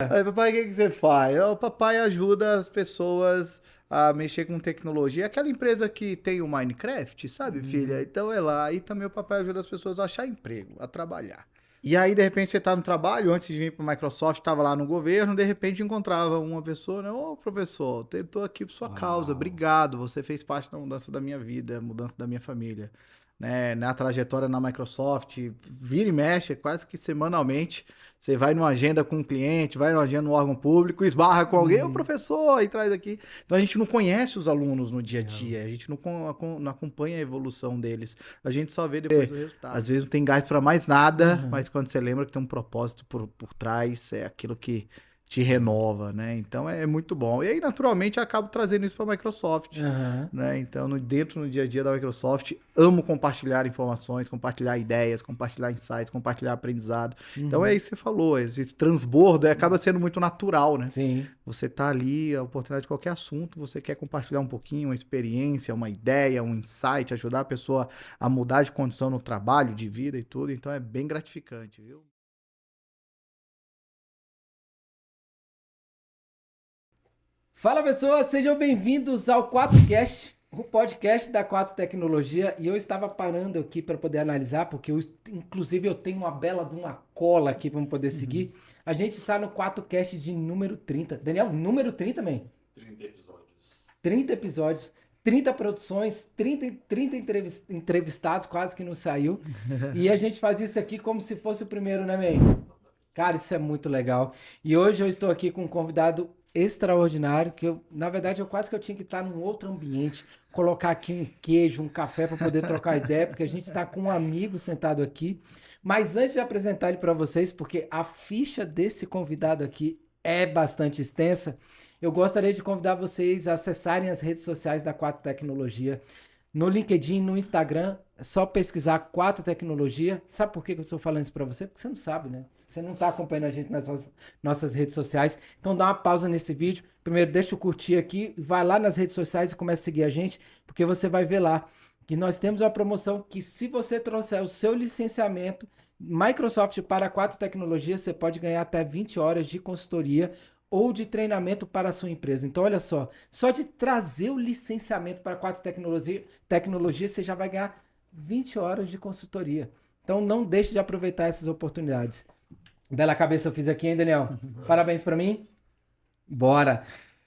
Aí, papai, o que que você faz? O papai ajuda as pessoas a mexer com tecnologia. Aquela empresa que tem o Minecraft, sabe, filha? Então é lá. E também o papai ajuda as pessoas a achar emprego, a trabalhar. E aí, de repente, você tá no trabalho, antes de vir para a Microsoft, estava lá no governo, de repente encontrava uma pessoa, né? Ô, professor, tentou aqui por sua causa, Uau. obrigado, você fez parte da mudança da minha vida, mudança da minha família. Né? Na trajetória na Microsoft, vira e mexe, quase que semanalmente, você vai numa agenda com um cliente, vai numa agenda no órgão público, esbarra com alguém, ô Uhum. professor, aí traz aqui. Então a gente não conhece os alunos no dia a Não. dia, a gente não acompanha a evolução deles, a gente só vê depois o resultado. Às vezes não tem gás para mais nada, Uhum. mas quando você lembra que tem um propósito por trás, é aquilo que te renova, né? Então é muito bom. E aí, naturalmente, eu acabo trazendo isso para a Microsoft, Aham. né? Então, dentro no dia a dia da Microsoft, amo compartilhar informações, compartilhar ideias, compartilhar insights, compartilhar aprendizado. Então é Uhum. isso que você falou, esse transbordo acaba sendo muito natural, né? Sim. Você tá ali, a oportunidade de qualquer assunto, você quer compartilhar um pouquinho, uma experiência, uma ideia, um insight, ajudar a pessoa a mudar de condição no trabalho, de vida e tudo. Então é bem gratificante, viu? Fala pessoas, sejam bem-vindos ao 4Cast, o podcast da 4 Tecnologia. E eu estava parando aqui para poder analisar, porque inclusive eu tenho uma bela de uma cola aqui para poder seguir. A gente está no 4Cast de número 30. Daniel, número 30 também. 30 episódios, 30 produções, 30 entrevistados, quase que não saiu. E a gente faz isso aqui como se fosse o primeiro, né, man? Cara, isso é muito legal. E hoje eu estou aqui com um convidado extraordinário, que eu, na verdade, eu quase que eu tinha que estar num outro ambiente, colocar aqui um queijo, um café para poder trocar ideia, porque a gente está com um amigo sentado aqui. Mas antes de apresentar ele para vocês, porque a ficha desse convidado aqui é bastante extensa, eu gostaria de convidar vocês a acessarem as redes sociais da 4 Tecnologia. No LinkedIn, no Instagram, é só pesquisar 4 Tecnologia. Sabe por que eu estou falando isso para você? Porque você não sabe, né? Você não está acompanhando a gente nas nossas redes sociais. Então dá uma pausa nesse vídeo. Primeiro deixa eu curtir aqui, vai lá nas redes sociais e começa a seguir a gente, porque você vai ver lá que nós temos uma promoção que se você trouxer o seu licenciamento Microsoft para 4 Tecnologias, você pode ganhar até 20 horas de consultoria ou de treinamento para a sua empresa. Então, olha só de trazer o licenciamento para 4 tecnologias, você já vai ganhar 20 horas de consultoria. Então, não deixe de aproveitar essas oportunidades. Bela cabeça eu fiz aqui, hein, Daniel? Parabéns para mim. Bora.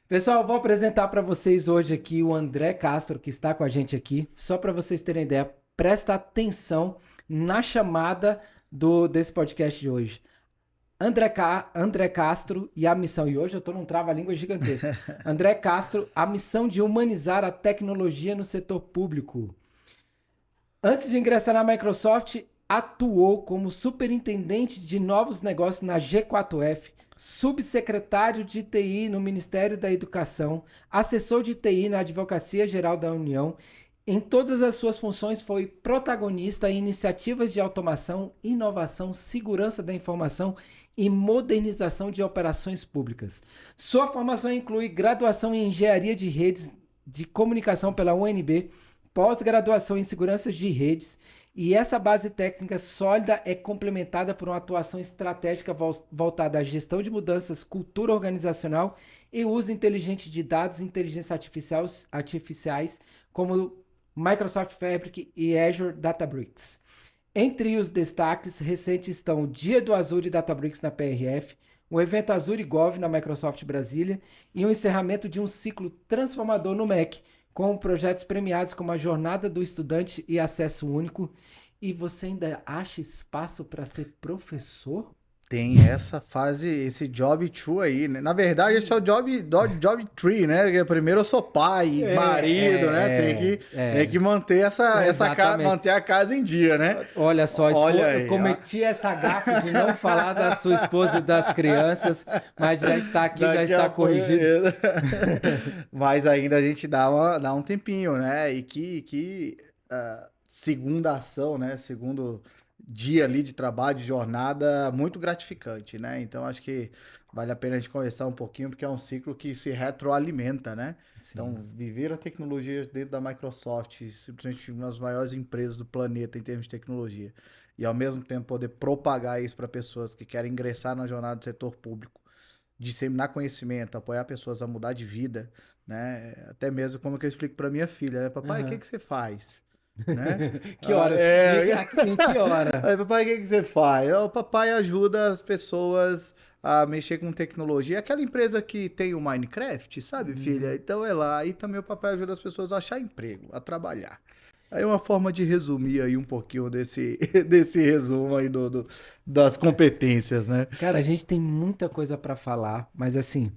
Pessoal, vou apresentar para vocês hoje aqui o André Castro, que está com a gente aqui. Só para vocês terem ideia, presta atenção na chamada desse podcast de hoje. André Castro e a missão, e hoje eu estou num trava-língua gigantesco. André Castro, a missão de humanizar a tecnologia no setor público. Antes de ingressar na Microsoft, atuou como superintendente de novos negócios na G4F, subsecretário de TI no Ministério da Educação, assessor de TI na Advocacia Geral da União. Em todas as suas funções foi protagonista em iniciativas de automação, inovação, segurança da informação e modernização de operações públicas. Sua formação inclui graduação em Engenharia de Redes de Comunicação pela UNB, pós-graduação em Segurança de Redes, e essa base técnica sólida é complementada por uma atuação estratégica voltada à gestão de mudanças, cultura organizacional e uso inteligente de dados e inteligência artificiais, como Microsoft Fabric e Azure Databricks. Entre os destaques recentes estão o Dia do Azure Databricks na PRF, o evento Azure Gov na Microsoft Brasília e o encerramento de um ciclo transformador no MEC, com projetos premiados como a Jornada do Estudante e Acesso Único. E você ainda acha espaço para ser professor? Tem essa fase, esse job two aí, né? Na verdade, esse é o job tree, né? Porque primeiro eu sou pai, marido, né? Tem que manter Exatamente. manter a casa em dia, né? Olha só, Olha eu aí, ó. cometi essa gafe de não falar da sua esposa e das crianças, mas já está aqui, já Daqui a está pouco. corrigido. Mas ainda a gente dá um tempinho, né? E segunda ação, né? Segundo dia ali de trabalho, de jornada, muito gratificante, né? Então acho que vale a pena a gente conversar um pouquinho, porque é um ciclo que se retroalimenta, né? Sim. Então, viver a tecnologia dentro da Microsoft, simplesmente uma das maiores empresas do planeta em termos de tecnologia, e ao mesmo tempo poder propagar isso para pessoas que querem ingressar na jornada do setor público, disseminar conhecimento, apoiar pessoas a mudar de vida, né? Até mesmo como que eu explico para minha filha, né? Papai, o que você faz? Né? Que horas? Em que hora? Aí, papai, o que você faz? O papai ajuda as pessoas a mexer com tecnologia. Aquela empresa que tem o Minecraft, sabe, filha? Então é lá. E também o papai ajuda as pessoas a achar emprego, a trabalhar. Aí uma forma de resumir aí um pouquinho desse, desse resumo aí das competências, né? Cara, a gente tem muita coisa para falar, mas assim,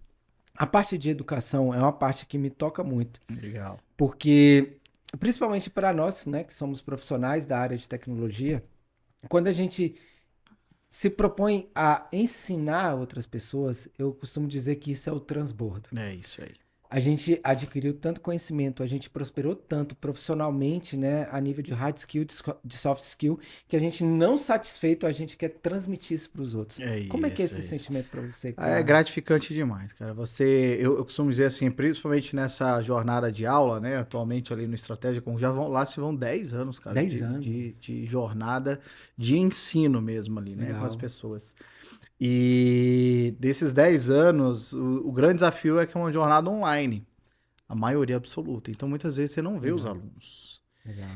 a parte de educação é uma parte que me toca muito, Legal. porque principalmente para nós, né, que somos profissionais da área de tecnologia, quando a gente se propõe a ensinar outras pessoas, eu costumo dizer que isso é o transbordo. É isso aí. A gente adquiriu tanto conhecimento, a gente prosperou tanto profissionalmente, né, a nível de hard skill, de soft skill, que a gente não satisfeito, a gente quer transmitir isso para os outros. Como é que é esse sentimento para você? É gratificante demais, cara. Eu costumo dizer assim, principalmente nessa jornada de aula, né, atualmente ali no Estratégia, lá se vão 10 anos, cara, 10 anos. de jornada de ensino mesmo ali, né, Legal. com as pessoas. E desses 10 anos, o grande desafio é que é uma jornada online, a maioria absoluta. Então, muitas vezes você não vê os alunos. Legal.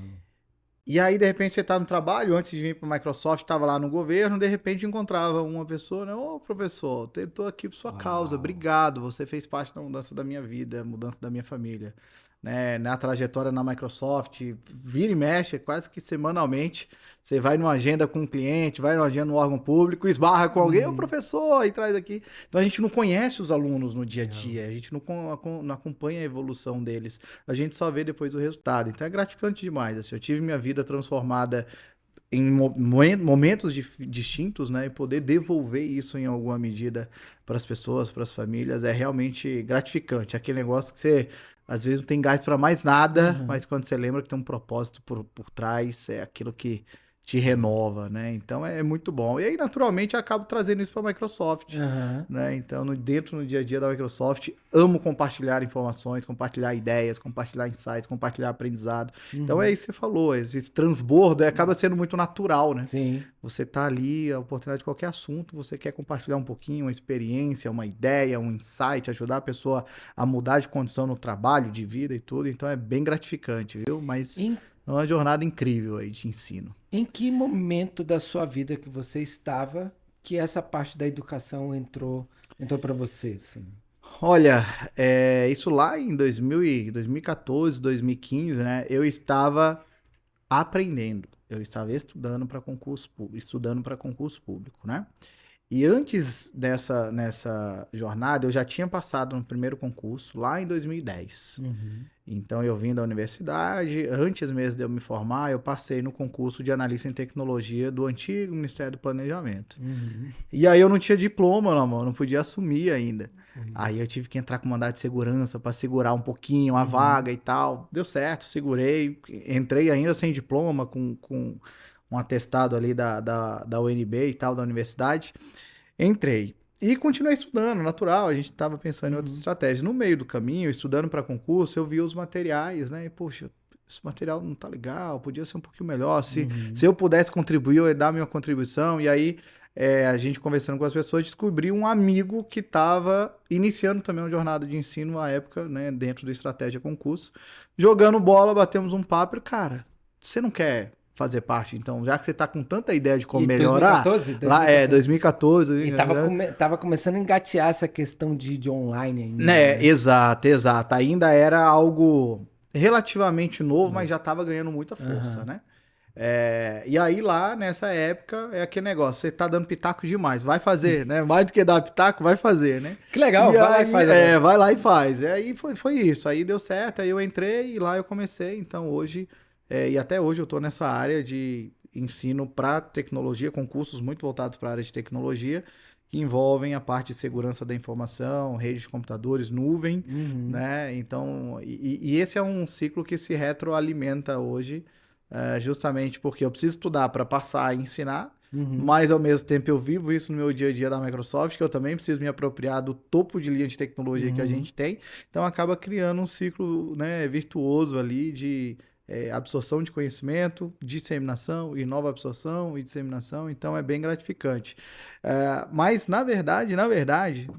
E aí, de repente, você está no trabalho, antes de vir para a Microsoft, estava lá no governo, de repente encontrava uma pessoa, né? Ô, professor, tentou aqui por sua causa, obrigado, você fez parte da mudança da minha vida, mudança da minha família. Né, na trajetória na Microsoft, vira e mexe, quase que semanalmente, você vai numa agenda com um cliente, vai numa agenda no órgão público, esbarra com alguém, ô professor, aí traz aqui. Então a gente não conhece os alunos no dia a dia, a gente não acompanha a evolução deles, a gente só vê depois o resultado. Então é gratificante demais, assim, eu tive minha vida transformada em momentos distintos, né, e poder devolver isso em alguma medida para as pessoas, para as famílias, é realmente gratificante. Aquele negócio que você às vezes não tem gás para mais nada, mas quando você lembra que tem um propósito por trás, é aquilo que te renova, né? Então é muito bom. E aí, naturalmente, eu acabo trazendo isso para a Microsoft, né? Então, dentro no dia a dia da Microsoft, amo compartilhar informações, compartilhar ideias, compartilhar insights, compartilhar aprendizado. Então é isso que você falou, esse transbordo acaba sendo muito natural, né? Sim. Você tá ali, a oportunidade de qualquer assunto, você quer compartilhar um pouquinho, uma experiência, uma ideia, um insight, ajudar a pessoa a mudar de condição no trabalho, de vida e tudo. Então é bem gratificante, viu? Mas é uma jornada incrível aí de ensino. Em que momento da sua vida que você estava que essa parte da educação entrou para você? Assim? Olha, isso lá em 2014, 2015, né? Eu estava aprendendo. Eu estava estudando para concurso público, né? E antes nessa jornada, eu já tinha passado no primeiro concurso, lá em 2010. Então, eu vim da universidade, antes mesmo de eu me formar, eu passei no concurso de analista em tecnologia do antigo Ministério do Planejamento. E aí eu não tinha diploma na mão, não podia assumir ainda. Aí eu tive que entrar com mandado de segurança para segurar um pouquinho a vaga e tal. Deu certo, segurei, entrei ainda sem diploma, com um atestado ali da UNB e tal, da universidade. Entrei. E continuei estudando, natural, a gente estava pensando em outras estratégias. No meio do caminho, estudando para concurso, eu vi os materiais, né? E, poxa, esse material não tá legal, podia ser um pouquinho melhor. Se eu pudesse contribuir, eu ia dar minha contribuição. E aí, a gente conversando com as pessoas, descobri um amigo que estava iniciando também uma jornada de ensino à época, né? Dentro do Estratégia Concurso. Jogando bola, batemos um papo e, cara, você não quer fazer parte, então, já que você tá com tanta ideia de como melhorar... 2014? Lá, 2014. E tava começando a engatear essa questão de online ainda. Né? Exato. Ainda era algo relativamente novo, mas já tava ganhando muita força, né? E aí lá, nessa época, é aquele negócio, você tá dando pitaco demais, vai fazer, né? Mais do que dar pitaco, vai fazer, né? Que legal, vai lá e faz. Vai lá e faz. E aí foi isso, aí deu certo, aí eu entrei e lá eu comecei, então hoje... e até hoje eu estou nessa área de ensino para tecnologia, com cursos muito voltados para a área de tecnologia, que envolvem a parte de segurança da informação, rede de computadores, nuvem, né? Então, e esse é um ciclo que se retroalimenta hoje, justamente porque eu preciso estudar para passar e ensinar, mas ao mesmo tempo eu vivo isso no meu dia a dia da Microsoft, que eu também preciso me apropriar do topo de linha de tecnologia que a gente tem, então acaba criando um ciclo, né, virtuoso ali de absorção de conhecimento, disseminação e nova absorção e disseminação, então é bem gratificante. Mas, na verdade,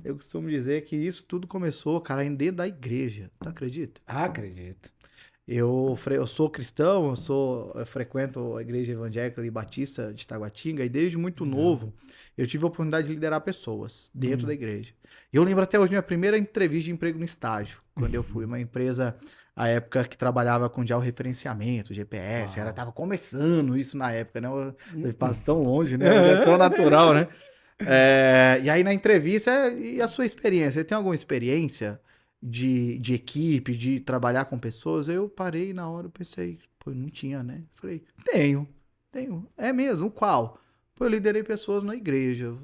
eu costumo dizer que isso tudo começou, cara, dentro da igreja, tu acredita? Acredito. Eu sou cristão, eu frequento a igreja evangélica e batista de Taguatinga, e desde muito novo eu tive a oportunidade de liderar pessoas dentro da igreja. E eu lembro até hoje minha primeira entrevista de emprego no estágio, quando eu fui uma empresa, à época, que trabalhava com georreferenciamento, GPS, tava começando isso na época, né? Eu passo tão longe, né? Hoje é tão natural, né? E aí na entrevista, e a sua experiência? Você tem alguma experiência de equipe, de trabalhar com pessoas? Eu parei na hora, eu pensei, pô, não tinha, né? Falei, tenho. É mesmo? Qual? Pô, eu liderei pessoas na igreja,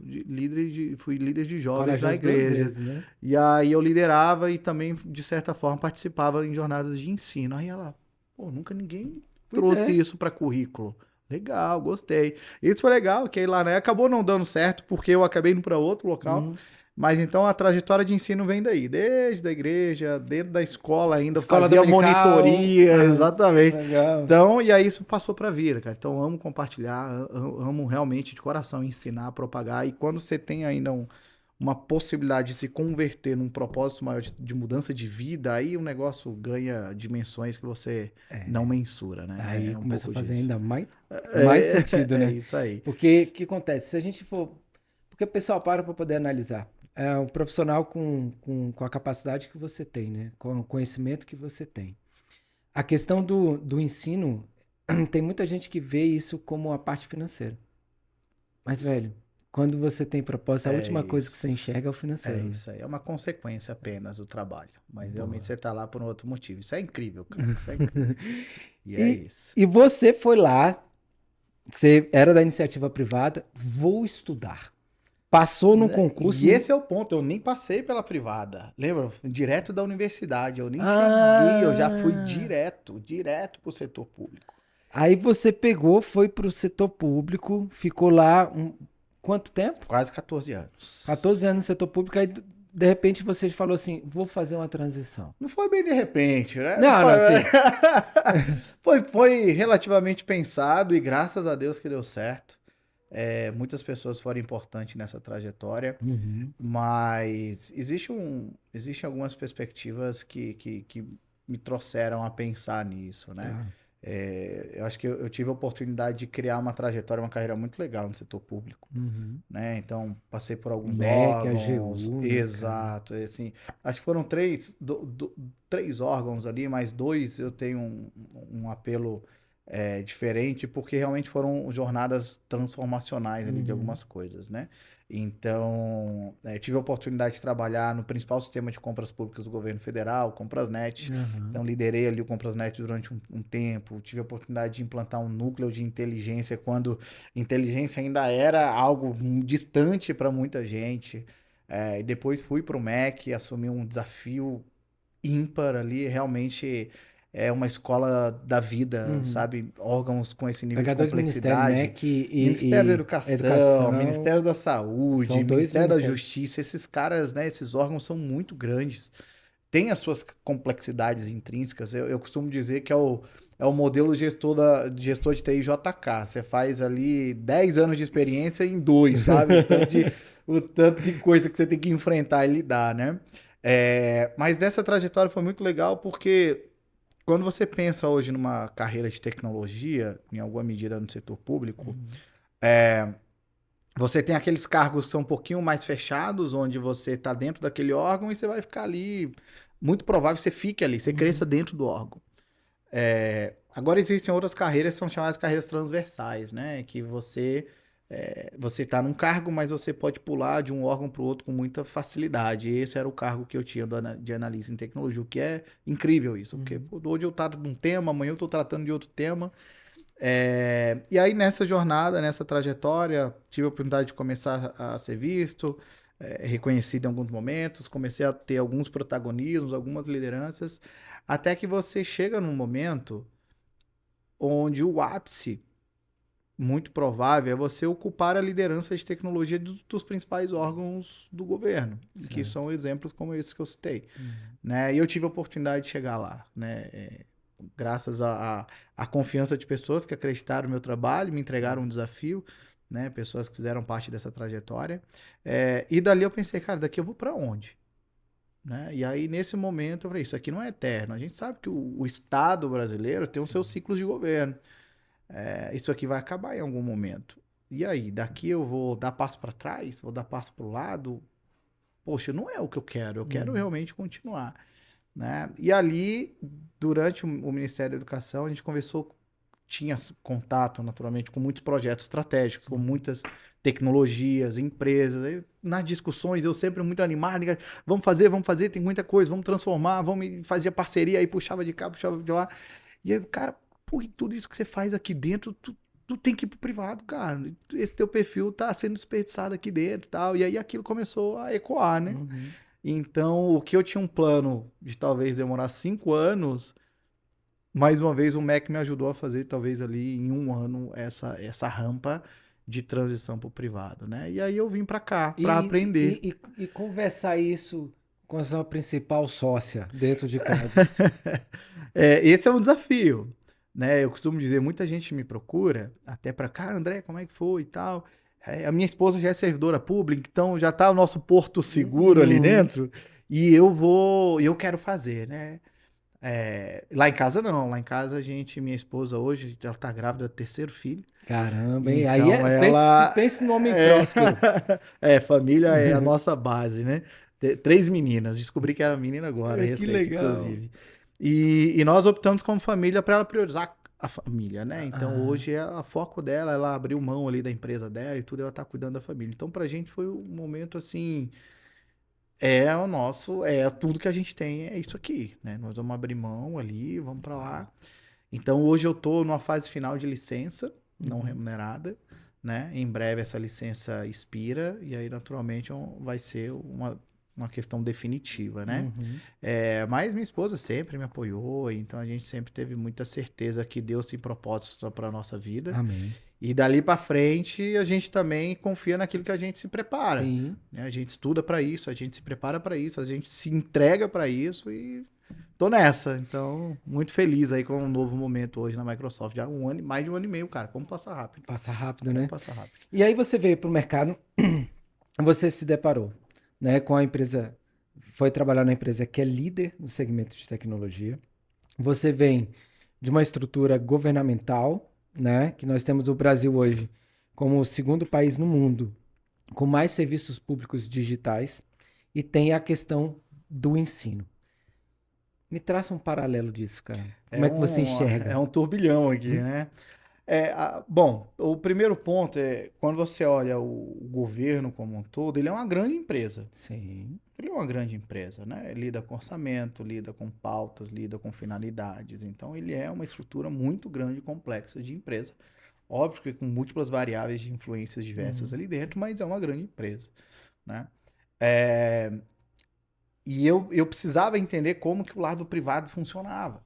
fui líder de jovens na igreja. Vezes, né? E aí eu liderava e também, de certa forma, participava em jornadas de ensino. Aí ela, pô, nunca ninguém trouxe isso para currículo. Legal, gostei. Isso foi legal, que aí lá, né, acabou não dando certo, porque eu acabei indo para outro local. Mas então a trajetória de ensino vem daí, desde a igreja, dentro da escola ainda, fazia dominical, monitoria, exatamente. Legal. Então, e aí isso passou pra vida, cara. Então, amo compartilhar, amo realmente de coração ensinar, propagar. E quando você tem ainda uma possibilidade de se converter num propósito maior de mudança de vida, aí o negócio ganha dimensões que você não mensura, né? Aí começa a fazer disso. ainda mais sentido, né? É isso aí. Porque o que acontece? Se a gente for... Porque o pessoal para poder analisar. É um profissional com a capacidade que você tem, né? Com o conhecimento que você tem. A questão do ensino, tem muita gente que vê isso como a parte financeira. Mas, velho, quando você tem propósito, a última coisa que você enxerga é o financeiro. É isso aí. É uma consequência apenas do trabalho. Mas realmente você tá lá por um outro motivo. Isso é incrível, cara. Isso é incrível. E é isso. E você foi lá, você era da iniciativa privada, vou estudar. Passou num concurso. E esse é o ponto, eu nem passei pela privada. Lembra? Direto da universidade. Eu nem cheguei, eu já fui direto pro setor público. Aí você pegou, foi pro setor público, ficou lá quanto tempo? Quase 14 anos. 14 anos no setor público, aí de repente você falou assim, vou fazer uma transição. Não foi bem de repente, né? Não, sim. Foi relativamente pensado e graças a Deus que deu certo. Muitas pessoas foram importantes nessa trajetória, mas existem algumas perspectivas que me trouxeram a pensar nisso, né? Eu acho que eu tive a oportunidade de criar uma trajetória, uma carreira muito legal no setor público, né? Então, passei por alguns órgãos. AGU, exato. Assim, acho que foram três órgãos ali, mas 2 eu tenho um apelo diferente, porque realmente foram jornadas transformacionais ali de algumas coisas, né? Então, tive a oportunidade de trabalhar no principal sistema de compras públicas do governo federal, Comprasnet. Então, liderei ali o Comprasnet durante um tempo. Tive a oportunidade de implantar um núcleo de inteligência, quando inteligência ainda era algo distante para muita gente. E depois fui para o MEC, assumi um desafio ímpar ali, realmente... É uma escola da vida, sabe? Órgãos com esse nível de complexidade. Ministério da Educação, Ministério da Saúde, Ministério da Justiça. Esses caras, né? Esses órgãos são muito grandes. Tem as suas complexidades intrínsecas. Eu costumo dizer que é o modelo gestor de TI JK. Você faz ali 10 anos de experiência em 2, sabe? O tanto de coisa que você tem que enfrentar e lidar, né? Mas dessa trajetória foi muito legal porque... Quando você pensa hoje numa carreira de tecnologia, em alguma medida no setor público, você tem aqueles cargos que são um pouquinho mais fechados, onde você está dentro daquele órgão e você vai ficar ali. Muito provável que você fique ali, você cresça dentro do órgão. Agora existem outras carreiras que são chamadas carreiras transversais, né? Que você está num cargo, mas você pode pular de um órgão para o outro com muita facilidade. Esse era o cargo que eu tinha de analista em tecnologia, o que é incrível isso, porque hoje eu trato de um tema, amanhã eu estou tratando de outro tema. E aí nessa jornada, nessa trajetória, tive a oportunidade de começar a ser visto, reconhecido em alguns momentos, comecei a ter alguns protagonismos, algumas lideranças, até que você chega num momento onde o ápice muito provável é você ocupar a liderança de tecnologia dos principais órgãos do governo, certo. Que são exemplos como esses que eu citei. Né? E eu tive a oportunidade de chegar lá. Né? graças à confiança de pessoas que acreditaram no meu trabalho, me entregaram um desafio, né? Pessoas que fizeram parte dessa trajetória. E dali eu pensei, cara, daqui eu vou para onde? Né? E aí, nesse momento, eu falei, isso aqui não é eterno. A gente sabe que o Estado brasileiro tem os seus ciclos de governo. Isso aqui vai acabar em algum momento. E aí, daqui eu vou dar passo para trás, vou dar passo para o lado. Poxa, não é o que eu quero. Eu quero realmente continuar. Né? E ali, durante o Ministério da Educação, a gente conversou, tinha contato, naturalmente, com muitos projetos estratégicos, com muitas tecnologias, empresas. Aí, nas discussões, eu sempre muito animado, vamos fazer, tem muita coisa, vamos transformar, vamos fazer parceria, aí puxava de cá, puxava de lá. E aí, cara, pô, e tudo isso que você faz aqui dentro, tu tem que ir pro privado, cara. Esse teu perfil tá sendo desperdiçado aqui dentro e tal. E aí aquilo começou a ecoar, né? Então, o que eu tinha um plano de talvez demorar 5 anos, mais uma vez o MEC me ajudou a fazer, talvez ali em 1 ano, essa rampa de transição para o privado, né? E aí eu vim para cá para aprender. E conversar isso com a sua principal sócia dentro de casa. Esse é um desafio, né? Eu costumo dizer, muita gente me procura, até para, cara, André, como é que foi e tal. A minha esposa já é servidora pública, então já tá o nosso porto seguro ali dentro, e eu quero fazer, né? Lá em casa não, lá em casa minha esposa hoje, ela tá grávida do 3º filho. Caramba, hein? Então Aí pense no homem próspero. Família é a nossa base, né? 3 meninas, descobri que era menina agora, Que recente, legal. inclusive. E nós optamos como família para ela priorizar a família, né? Então hoje a foco dela, ela abriu mão ali da empresa dela e tudo, ela tá cuidando da família. Então pra gente foi um momento assim, tudo que a gente tem é isso aqui, né? Nós vamos abrir mão ali, vamos para lá. Então hoje eu tô numa fase final de licença, não remunerada, né? Em breve essa licença expira e aí naturalmente vai ser uma questão definitiva, né? Mas minha esposa sempre me apoiou, então a gente sempre teve muita certeza que Deus tem propósitos para nossa vida. Amém. E dali para frente a gente também confia naquilo que a gente se prepara. Sim. Né? A gente estuda para isso, a gente se prepara para isso, a gente se entrega para isso e tô nessa. Então, muito feliz aí com um novo momento hoje na Microsoft. Já mais de 1 ano e meio, cara. Como passa rápido. Passa rápido, né? Passa rápido. E aí você veio pro mercado, você se deparou, né, com a empresa, foi trabalhar na empresa que é líder no segmento de tecnologia. Você vem de uma estrutura governamental, né, que nós temos o Brasil hoje como o 2º país no mundo com mais serviços públicos digitais, e tem a questão do ensino. Me traça um paralelo disso, cara. Como é que você enxerga? É um turbilhão aqui, né? Bom, o primeiro ponto é, quando você olha o governo como um todo, ele é uma grande empresa. Sim. Ele é uma grande empresa, né? Lida com orçamento, lida com pautas, lida com finalidades. Então, ele é uma estrutura muito grande e complexa de empresa. Óbvio que com múltiplas variáveis de influências diversas ali dentro, mas é uma grande empresa, né? E eu precisava entender como que o lado privado funcionava.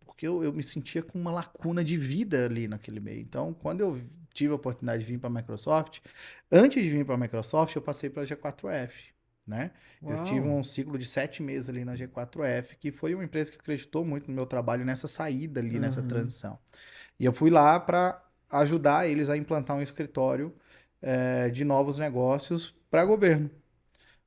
Porque eu me sentia com uma lacuna de vida ali naquele meio. Então, quando eu tive a oportunidade de vir para a Microsoft, antes de vir para a Microsoft, eu passei pela G4F, né? Uau. Eu tive um ciclo de 7 meses ali na G4F, que foi uma empresa que acreditou muito no meu trabalho nessa saída ali, nessa transição. E eu fui lá para ajudar eles a implantar um escritório de novos negócios para governo.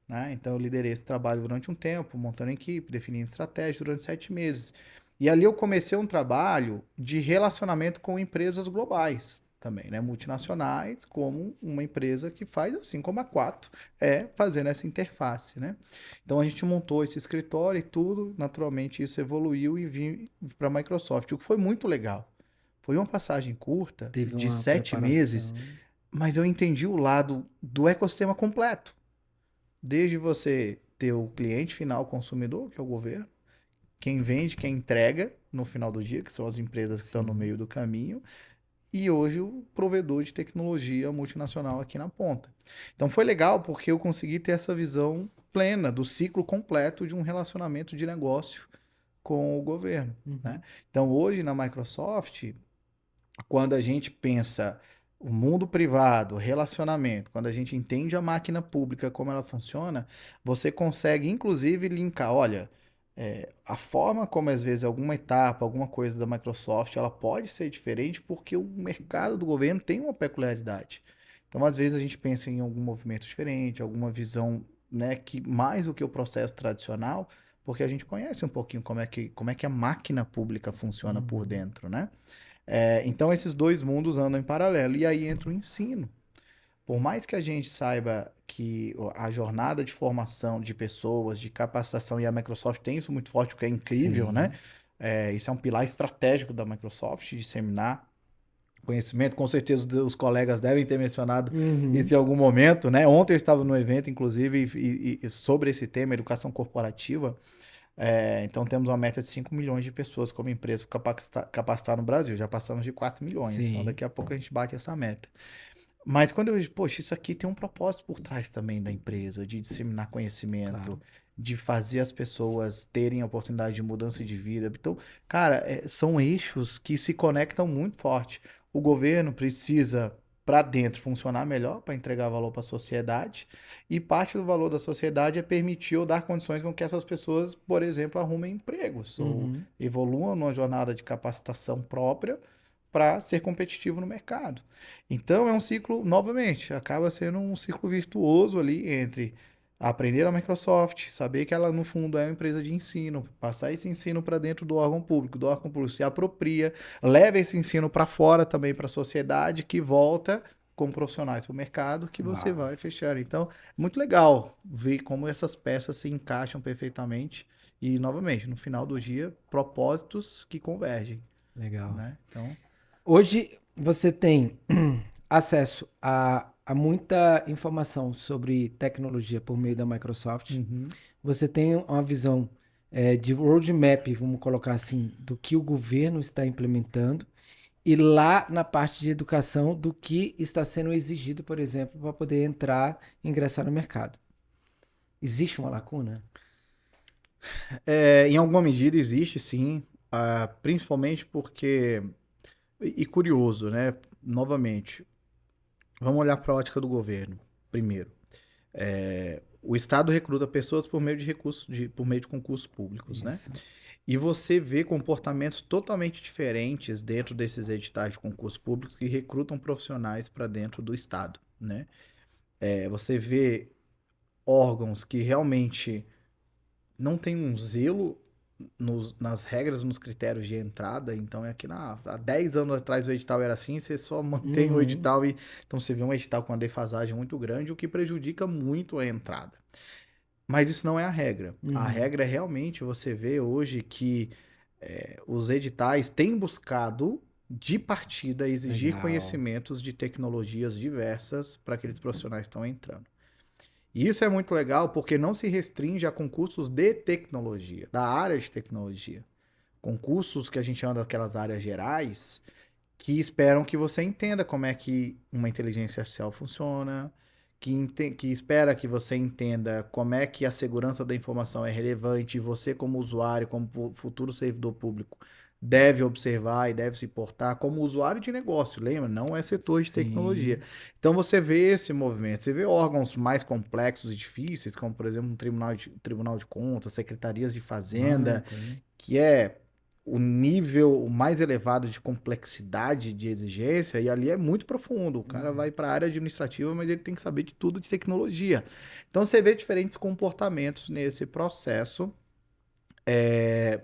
Né? Então, eu liderei esse trabalho durante um tempo, montando equipe, definindo estratégia durante 7 meses. E ali eu comecei um trabalho de relacionamento com empresas globais também, né? Multinacionais, como uma empresa que faz, assim como a Quatro, fazendo essa interface, né? Então a gente montou esse escritório e tudo, naturalmente isso evoluiu e vim para a Microsoft, o que foi muito legal. Foi uma passagem curta, de 7 meses, mas eu entendi o lado do ecossistema completo. Desde você ter o cliente final, o consumidor, que é o governo, quem vende, quem entrega no final do dia, que são as empresas que estão no meio do caminho, e hoje o provedor de tecnologia multinacional aqui na ponta. Então foi legal porque eu consegui ter essa visão plena do ciclo completo de um relacionamento de negócio com o governo. Né? Então hoje na Microsoft, quando a gente pensa o mundo privado, relacionamento, quando a gente entende a máquina pública, como ela funciona, você consegue inclusive linkar, olha, A forma como, às vezes, alguma etapa, alguma coisa da Microsoft, ela pode ser diferente porque o mercado do governo tem uma peculiaridade. Então, às vezes, a gente pensa em algum movimento diferente, alguma visão, né, que mais do que o processo tradicional, porque a gente conhece um pouquinho como é que a máquina pública funciona por dentro, né? Então, esses dois mundos andam em paralelo. E aí entra o ensino. Por mais que a gente saiba que a jornada de formação de pessoas, de capacitação, e a Microsoft tem isso muito forte, o que é incrível, né? Sim. Isso é um pilar estratégico da Microsoft, disseminar conhecimento. Com certeza os colegas devem ter mencionado Uhum. isso em algum momento, né? Ontem eu estava no evento, inclusive, e sobre esse tema, educação corporativa. Então temos uma meta de 5 milhões de pessoas como empresa para capacitar no Brasil. Já passamos de 4 milhões, então Sim, daqui a pouco a gente bate essa meta. Mas quando eu vejo, poxa, isso aqui tem um propósito por trás também da empresa, de disseminar conhecimento, claro. de fazer as pessoas terem a oportunidade de mudança de vida. Então, cara, são eixos que se conectam muito forte. O governo precisa, para dentro, funcionar melhor para entregar valor para a sociedade, e parte do valor da sociedade é permitir ou dar condições com que essas pessoas, por exemplo, arrumem empregos ou Uhum. evoluam numa jornada de capacitação própria para ser competitivo no mercado. Então é um ciclo, novamente, acaba sendo um ciclo virtuoso ali entre aprender a Microsoft, saber que ela no fundo é uma empresa de ensino, passar esse ensino para dentro do órgão público se apropria, leva esse ensino para fora também para a sociedade, que volta como profissionais para o mercado, que você Uau. vai fechar. Então, é muito legal ver como essas peças se encaixam perfeitamente e, novamente, no final do dia, propósitos que convergem, Legal. né? Então, Hoje você tem acesso a muita informação sobre tecnologia por meio da Microsoft. uhum. Você tem uma visão de roadmap, vamos colocar assim, do que o governo está implementando. E lá na parte de educação, do que está sendo exigido, por exemplo, para poder ingressar no mercado. Existe uma lacuna? Em alguma medida existe sim, principalmente porque, e curioso, né? Novamente, vamos olhar para a ótica do governo primeiro. O Estado recruta pessoas por meio de recursos, por meio de concursos públicos, né? Isso. E você vê comportamentos totalmente diferentes dentro desses editais de concursos públicos que recrutam profissionais para dentro do Estado, né? Você vê órgãos que realmente não têm um zelo nas regras, nos critérios de entrada. Então é que há 10 anos atrás o edital era assim, você só mantém o Uhum. edital e então você vê um edital com uma defasagem muito grande, o que prejudica muito a entrada. Mas isso não é a regra. A Uhum. regra é realmente você vê hoje que os editais têm buscado de partida exigir Legal. conhecimentos de tecnologias diversas para aqueles profissionais que estão entrando. E isso é muito legal porque não se restringe a concursos de tecnologia, da área de tecnologia. Concursos que a gente chama daquelas áreas gerais, que esperam que você entenda como é que uma inteligência artificial funciona, que espera que você entenda como é que a segurança da informação é relevante e você, como usuário, como futuro servidor público, deve observar e deve se portar como usuário de negócio, lembra? Não é setor de tecnologia. Sim. Então você vê esse movimento, você vê órgãos mais complexos e difíceis, como por exemplo um tribunal de contas, secretarias de fazenda, Banco, né? que é o nível mais elevado de complexidade de exigência, e ali é muito profundo. O cara vai para a área administrativa, mas ele tem que saber de tudo de tecnologia. Então você vê diferentes comportamentos nesse processo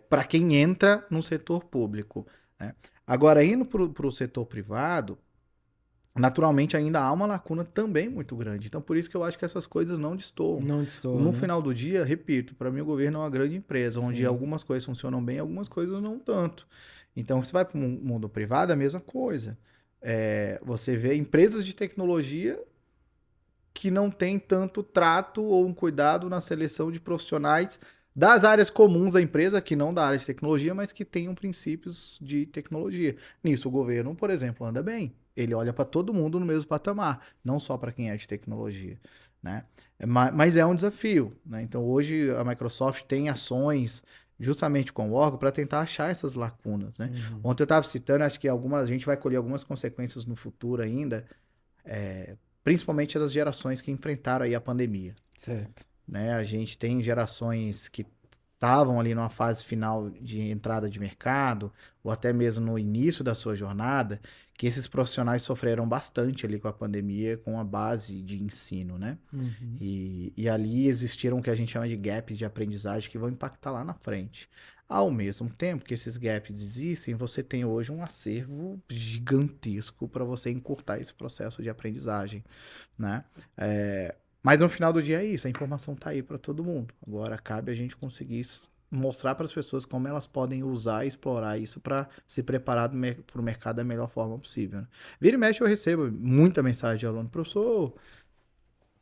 para quem entra no setor público, né? Agora, indo para o setor privado, naturalmente ainda há uma lacuna também muito grande. Então, por isso que eu acho que essas coisas não destoam. Não destoa, No né? final do dia, repito, para mim o governo é uma grande empresa, onde Sim. algumas coisas funcionam bem, algumas coisas não tanto. Então, você vai para o mundo privado, é a mesma coisa. Você vê empresas de tecnologia que não têm tanto trato ou um cuidado na seleção de profissionais das áreas comuns da empresa, que não da área de tecnologia, mas que tenham princípios de tecnologia. Nisso, o governo, por exemplo, anda bem. Ele olha para todo mundo no mesmo patamar, não só para quem é de tecnologia, né? Mas é um desafio, né? Então, hoje a Microsoft tem ações justamente com o órgão para tentar achar essas lacunas, né? Uhum. Ontem eu estava citando, acho que a gente vai colher algumas consequências no futuro ainda, principalmente das gerações que enfrentaram aí a pandemia, Certo. né? A gente tem gerações que estavam ali numa fase final de entrada de mercado, ou até mesmo no início da sua jornada, que esses profissionais sofreram bastante ali com a pandemia, com a base de ensino, né? Uhum. E ali existiram o que a gente chama de gaps de aprendizagem que vão impactar lá na frente. Ao mesmo tempo que esses gaps existem, você tem hoje um acervo gigantesco para você encurtar esse processo de aprendizagem, né? Mas no final do dia é isso, a informação está aí para todo mundo. Agora cabe a gente conseguir mostrar para as pessoas como elas podem usar e explorar isso para se preparar para o mercado da melhor forma possível, né? Vira e mexe eu recebo muita mensagem de aluno, professor,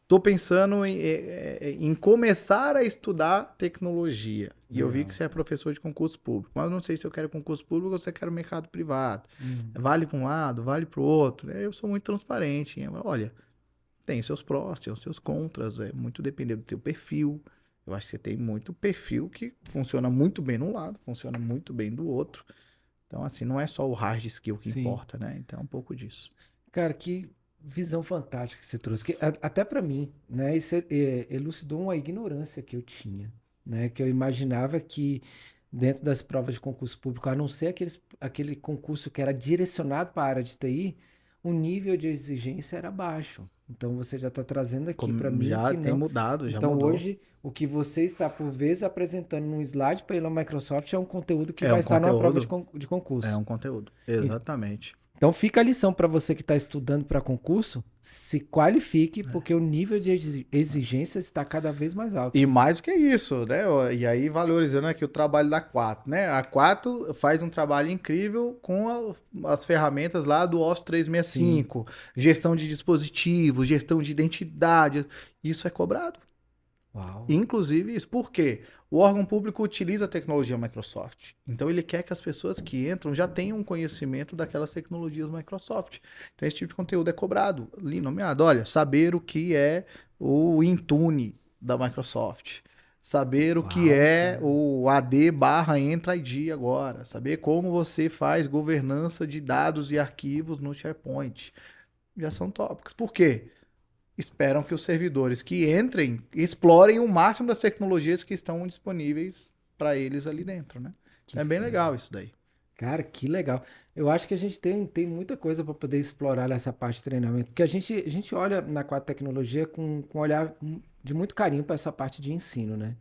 estou pensando em começar a estudar tecnologia. E eu vi que você é professor de concurso público, mas eu não sei se eu quero concurso público ou se eu quero mercado privado. Vale para um lado, vale para o outro. Eu sou muito transparente. Olha, tem seus prós, tem os seus contras, é muito dependendo do teu perfil. Eu acho que você tem muito perfil que funciona muito bem num lado, funciona muito bem do outro. Então, assim, não é só o hard skill que importa, né? Então, é um pouco disso. Cara, que visão fantástica que você trouxe. Que, até para mim, né? Isso elucidou uma ignorância que eu tinha, né? Que eu imaginava que dentro das provas de concurso público, a não ser aquele concurso que era direcionado para a área de TI, o nível de exigência era baixo. Então você já está trazendo aqui para mim já que tem não. mudado, já Então mudou. hoje o que você está por vezes apresentando num slide pela Microsoft é um conteúdo que É vai um estar numa prova conteúdo. de concurso. É um conteúdo, exatamente. Então fica a lição para você que está estudando para concurso, se qualifique, porque o nível de exigência está cada vez mais alto. E mais do que isso, né? E aí valorizando aqui o trabalho da Quatro, né? A Quatro faz um trabalho incrível com as ferramentas lá do Office 365, gestão de dispositivos, gestão de identidade. Isso é cobrado. Uau. Inclusive isso. Por quê? O órgão público utiliza a tecnologia Microsoft. Então ele quer que as pessoas que entram já tenham um conhecimento daquelas tecnologias Microsoft. Então esse tipo de conteúdo é cobrado. Ali nomeado, olha, saber o que é o Intune da Microsoft. Saber o que é o AD/Entra ID agora. Saber como você faz governança de dados e arquivos no SharePoint. Já são tópicos. Por quê? Esperam que os servidores que entrem explorem o máximo das tecnologias que estão disponíveis para eles ali dentro, né? É bem legal isso daí. Cara, que legal. Eu acho que a gente tem muita coisa para poder explorar nessa parte de treinamento, porque a gente olha na Quatro Tecnologia com um olhar de muito carinho para essa parte de ensino, né?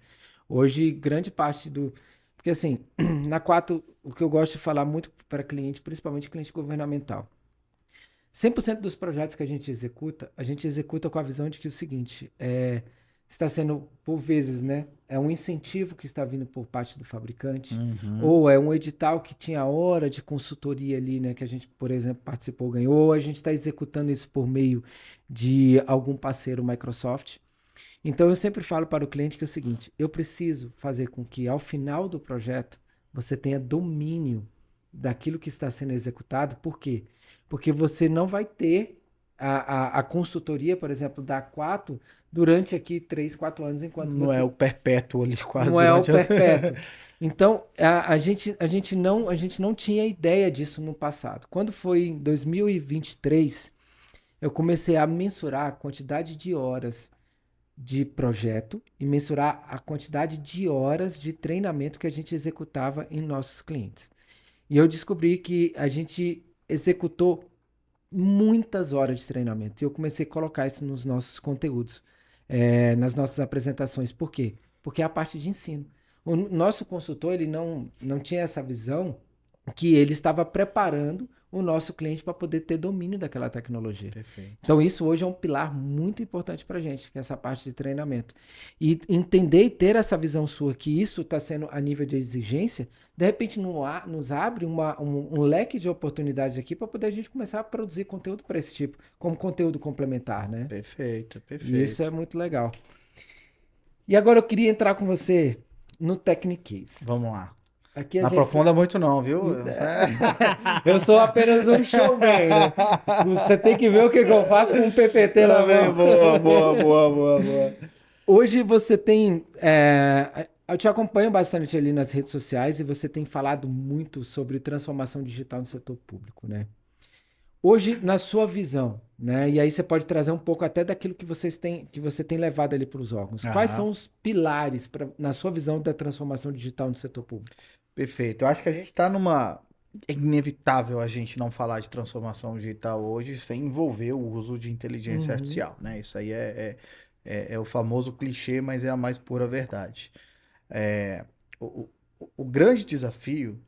Hoje, grande parte do... Porque assim, na Quatro, o que eu gosto de falar muito para cliente, principalmente cliente governamental, 100% dos projetos que a gente executa com a visão de que o seguinte, está sendo, por vezes, né, é um incentivo que está vindo por parte do fabricante, ou é um edital que tinha hora de consultoria ali, né, que a gente, por exemplo, participou, ganhou, ou a gente está executando isso por meio de algum parceiro Microsoft. Então, eu sempre falo para o cliente que é o seguinte, eu preciso fazer com que, ao final do projeto, você tenha domínio daquilo que está sendo executado. Por quê? Porque você não vai ter a consultoria, por exemplo, da Quatro durante aqui 3, 4 anos, enquanto não você... é o perpétuo ali quase. Não é o perpétuo. Então, a gente não tinha ideia disso no passado. Quando foi em 2023, eu comecei a mensurar a quantidade de horas de projeto e mensurar a quantidade de horas de treinamento que a gente executava em nossos clientes. E eu descobri que a gente executou muitas horas de treinamento. E eu comecei a colocar isso nos nossos conteúdos, nas nossas apresentações. Por quê? Porque é a parte de ensino. O nosso consultor, ele não tinha essa visão que ele estava preparando o nosso cliente para poder ter domínio daquela tecnologia. Perfeito. Então isso hoje é um pilar muito importante para a gente, que é essa parte de treinamento. E entender e ter essa visão sua que isso está sendo a nível de exigência, de repente nos abre um leque de oportunidades aqui para poder a gente começar a produzir conteúdo para esse tipo, como conteúdo complementar, né? Perfeito. E isso é muito legal. E agora eu queria entrar com você no Technicase. Vamos lá. Aqui não aprofunda muito não, viu? Eu sou apenas um showman, né? Você tem que ver o que eu faço com um PPT na mão. Boa. Hoje você tem... eu te acompanho bastante ali nas redes sociais e você tem falado muito sobre transformação digital no setor público, né? Hoje, na sua visão, né? E aí você pode trazer um pouco até daquilo que você tem levado ali para os órgãos. Quais Aham. são os pilares, na sua visão, da transformação digital no setor público? Perfeito. Eu acho que a gente está numa. É inevitável a gente não falar de transformação digital hoje sem envolver o uso de inteligência Uhum. artificial, né? Isso aí é o famoso clichê, mas é a mais pura verdade. É, o, o grande desafio,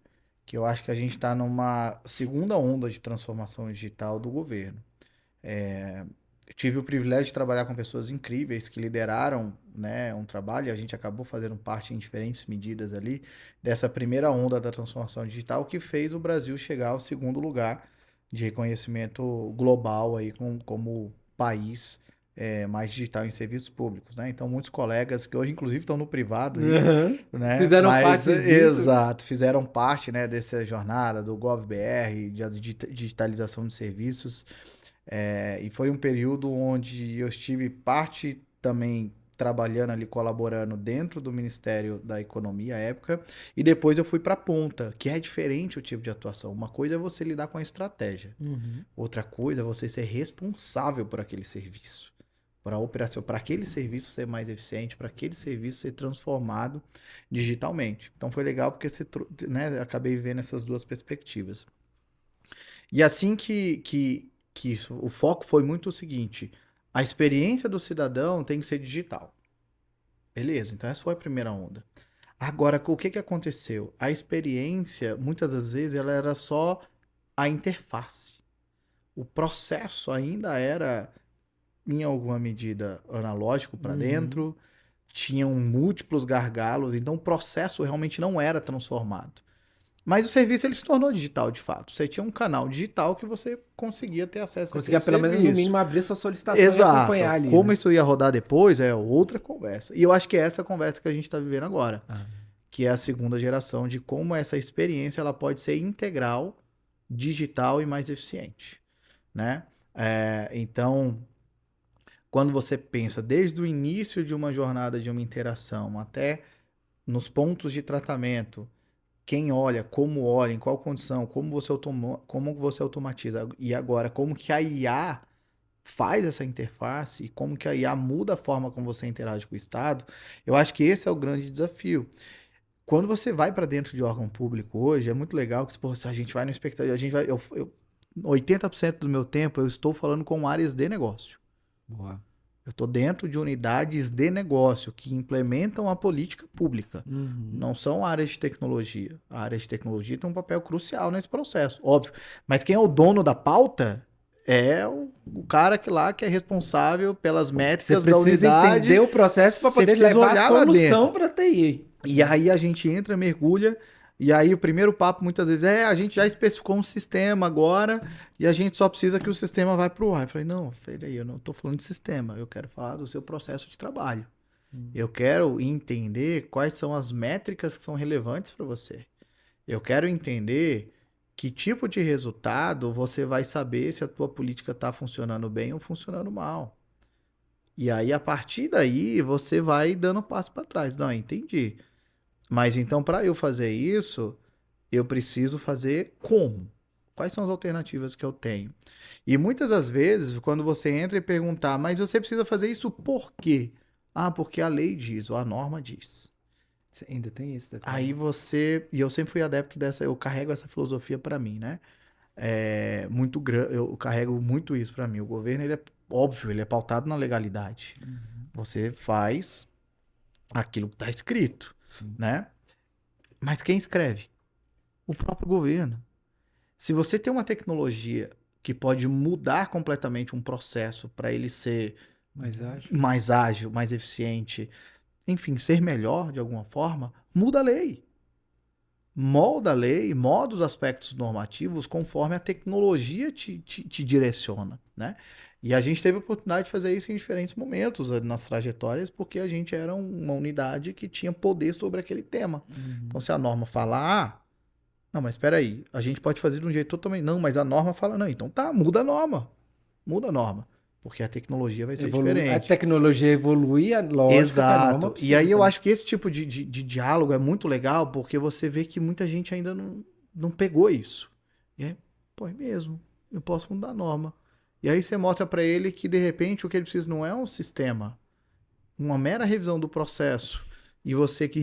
que eu acho que a gente está numa segunda onda de transformação digital do governo. Eu tive o privilégio de trabalhar com pessoas incríveis que lideraram, né, um trabalho, e a gente acabou fazendo parte em diferentes medidas ali dessa primeira onda da transformação digital que fez o Brasil chegar ao segundo lugar de reconhecimento global aí como país mais digital em serviços públicos, né? Então muitos colegas que hoje inclusive estão no privado aí, Uhum. né? Fizeram Mas parte disso? exato, fizeram parte, né, dessa jornada do GovBR, de digitalização de serviços. E foi um período onde eu estive parte também trabalhando ali, colaborando dentro do Ministério da Economia à época, e depois eu fui para a ponta, que é diferente o tipo de atuação. Uma coisa é você lidar com a estratégia, Uhum. outra coisa é você ser responsável por aquele serviço, para a operação, para aquele serviço ser mais eficiente, para aquele serviço ser transformado digitalmente. Então foi legal porque né, acabei vendo essas duas perspectivas. E assim o foco foi muito o seguinte: a experiência do cidadão tem que ser digital. Beleza, então essa foi a primeira onda. Agora, o que que aconteceu? A experiência, muitas das vezes, ela era só a interface. O processo ainda era, em alguma medida, analógico para Uhum. dentro, tinham múltiplos gargalos, então o processo realmente não era transformado. Mas o serviço ele se tornou digital de fato. Você tinha um canal digital que você conseguia ter acesso àquele Conseguia pelo menos no serviço. mínimo abrir sua solicitação e acompanhar Exato. ali, Como né? isso ia rodar depois é outra conversa. E eu acho que é essa conversa que a gente está vivendo agora, Ah. que é a segunda geração de como essa experiência ela pode ser integral, digital e mais eficiente, né? Então, quando você pensa desde o início de uma jornada de uma interação até nos pontos de tratamento, quem olha, em qual condição, como você automatiza e agora como que a IA faz essa interface e como que a IA muda a forma como você interage com o Estado, eu acho que esse é o grande desafio. Quando você vai para dentro de órgão público hoje, é muito legal que pô, a gente vai no espectador, a gente vai, 80% do meu tempo eu estou falando com áreas de negócio. Boa. Eu estou dentro de unidades de negócio que implementam a política pública. Uhum. Não são áreas de tecnologia. A área de tecnologia tem um papel crucial nesse processo, óbvio. Mas quem é o dono da pauta é o cara que é responsável pelas Você métricas da precisa entender unidade. o processo para Você poder precisa levar a olhar lá solução dentro. para a TI. E aí a gente entra, mergulha, e aí o primeiro papo muitas vezes a gente já especificou um sistema agora e a gente só precisa que o sistema vá para o ar. Eu falei, não, peraí, eu não estou falando de sistema, eu quero falar do seu processo de trabalho. Eu quero entender quais são as métricas que são relevantes para você. Eu quero entender que tipo de resultado você vai saber se a tua política está funcionando bem ou funcionando mal. E aí, a partir daí, você vai dando passo para trás. Não, entendi. Mas então, para eu fazer isso, eu preciso fazer como? Quais são as alternativas que eu tenho? E muitas das vezes, quando você entra e perguntar, mas você precisa fazer isso por quê? Ah, porque a lei diz, ou a norma diz. Ainda tem esse Aí detalhe. você. E eu sempre fui adepto dessa, eu carrego essa filosofia para mim, né? Muito grande, eu carrego muito isso para mim. O governo, ele é óbvio, ele é pautado na legalidade. Uhum. Você faz aquilo que está escrito, Sim. né? Mas quem escreve? O próprio governo. Se você tem uma tecnologia que pode mudar completamente um processo para ele ser Mais ágil. mais ágil, mais eficiente, enfim, ser melhor de alguma forma, muda a lei. Molda a lei, molda os aspectos normativos conforme a tecnologia te direciona, né? E a gente teve a oportunidade de fazer isso em diferentes momentos nas trajetórias, porque a gente era uma unidade que tinha poder sobre aquele tema. Uhum. Então, se a norma fala A, não, mas espera aí, a gente pode fazer de um jeito totalmente. Não, mas a norma fala, não, então tá, muda a norma. Muda a norma. Porque a tecnologia vai ser A diferente. tecnologia evolui, é lógico que a norma Exato. E precisa aí eu também. acho que esse tipo de diálogo é muito legal, porque você vê que muita gente ainda não pegou isso. E é, pô, é mesmo. eu posso mudar a norma. E aí você mostra para ele que, de repente, o que ele precisa não é um sistema, uma mera revisão do processo. E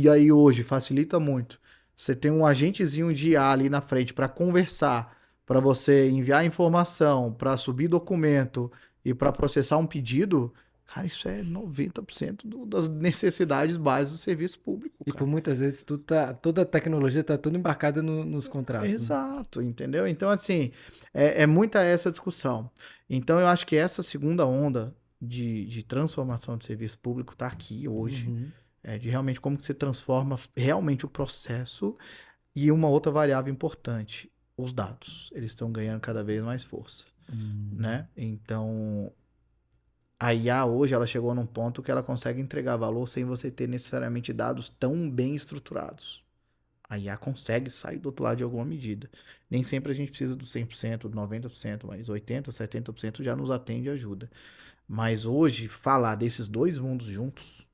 aí hoje facilita muito. Você tem um agentezinho de IA ali na frente para conversar, para você enviar informação, para subir documento e para processar um pedido. Cara, isso é 90% das necessidades básicas do serviço público, E cara. por muitas vezes toda a tecnologia está toda embarcada nos contratos. Né? Exato, entendeu? Então, assim, é muita essa discussão. Então, eu acho que essa segunda onda de transformação de serviço público está aqui hoje, Uhum. de realmente como que você transforma realmente o processo. E uma outra variável importante, os dados. Eles estão ganhando cada vez mais força, né? Então, a IA hoje, ela chegou num ponto que ela consegue entregar valor sem você ter necessariamente dados tão bem estruturados. A IA consegue sair do outro lado de alguma medida. Nem sempre a gente precisa do 100%, do 90%, mas 80%, 70% já nos atende e ajuda. Mas hoje, falar desses dois mundos juntos,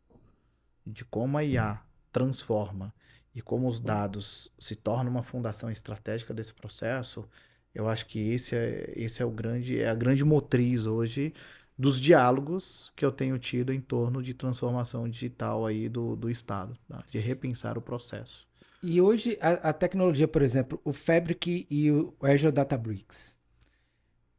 de como a IA transforma e como os dados se tornam uma fundação estratégica desse processo, eu acho que esse é a grande motriz hoje dos diálogos que eu tenho tido em torno de transformação digital aí do Estado, tá? De repensar o processo. E hoje a tecnologia, por exemplo, o Fabric e o Azure Databricks.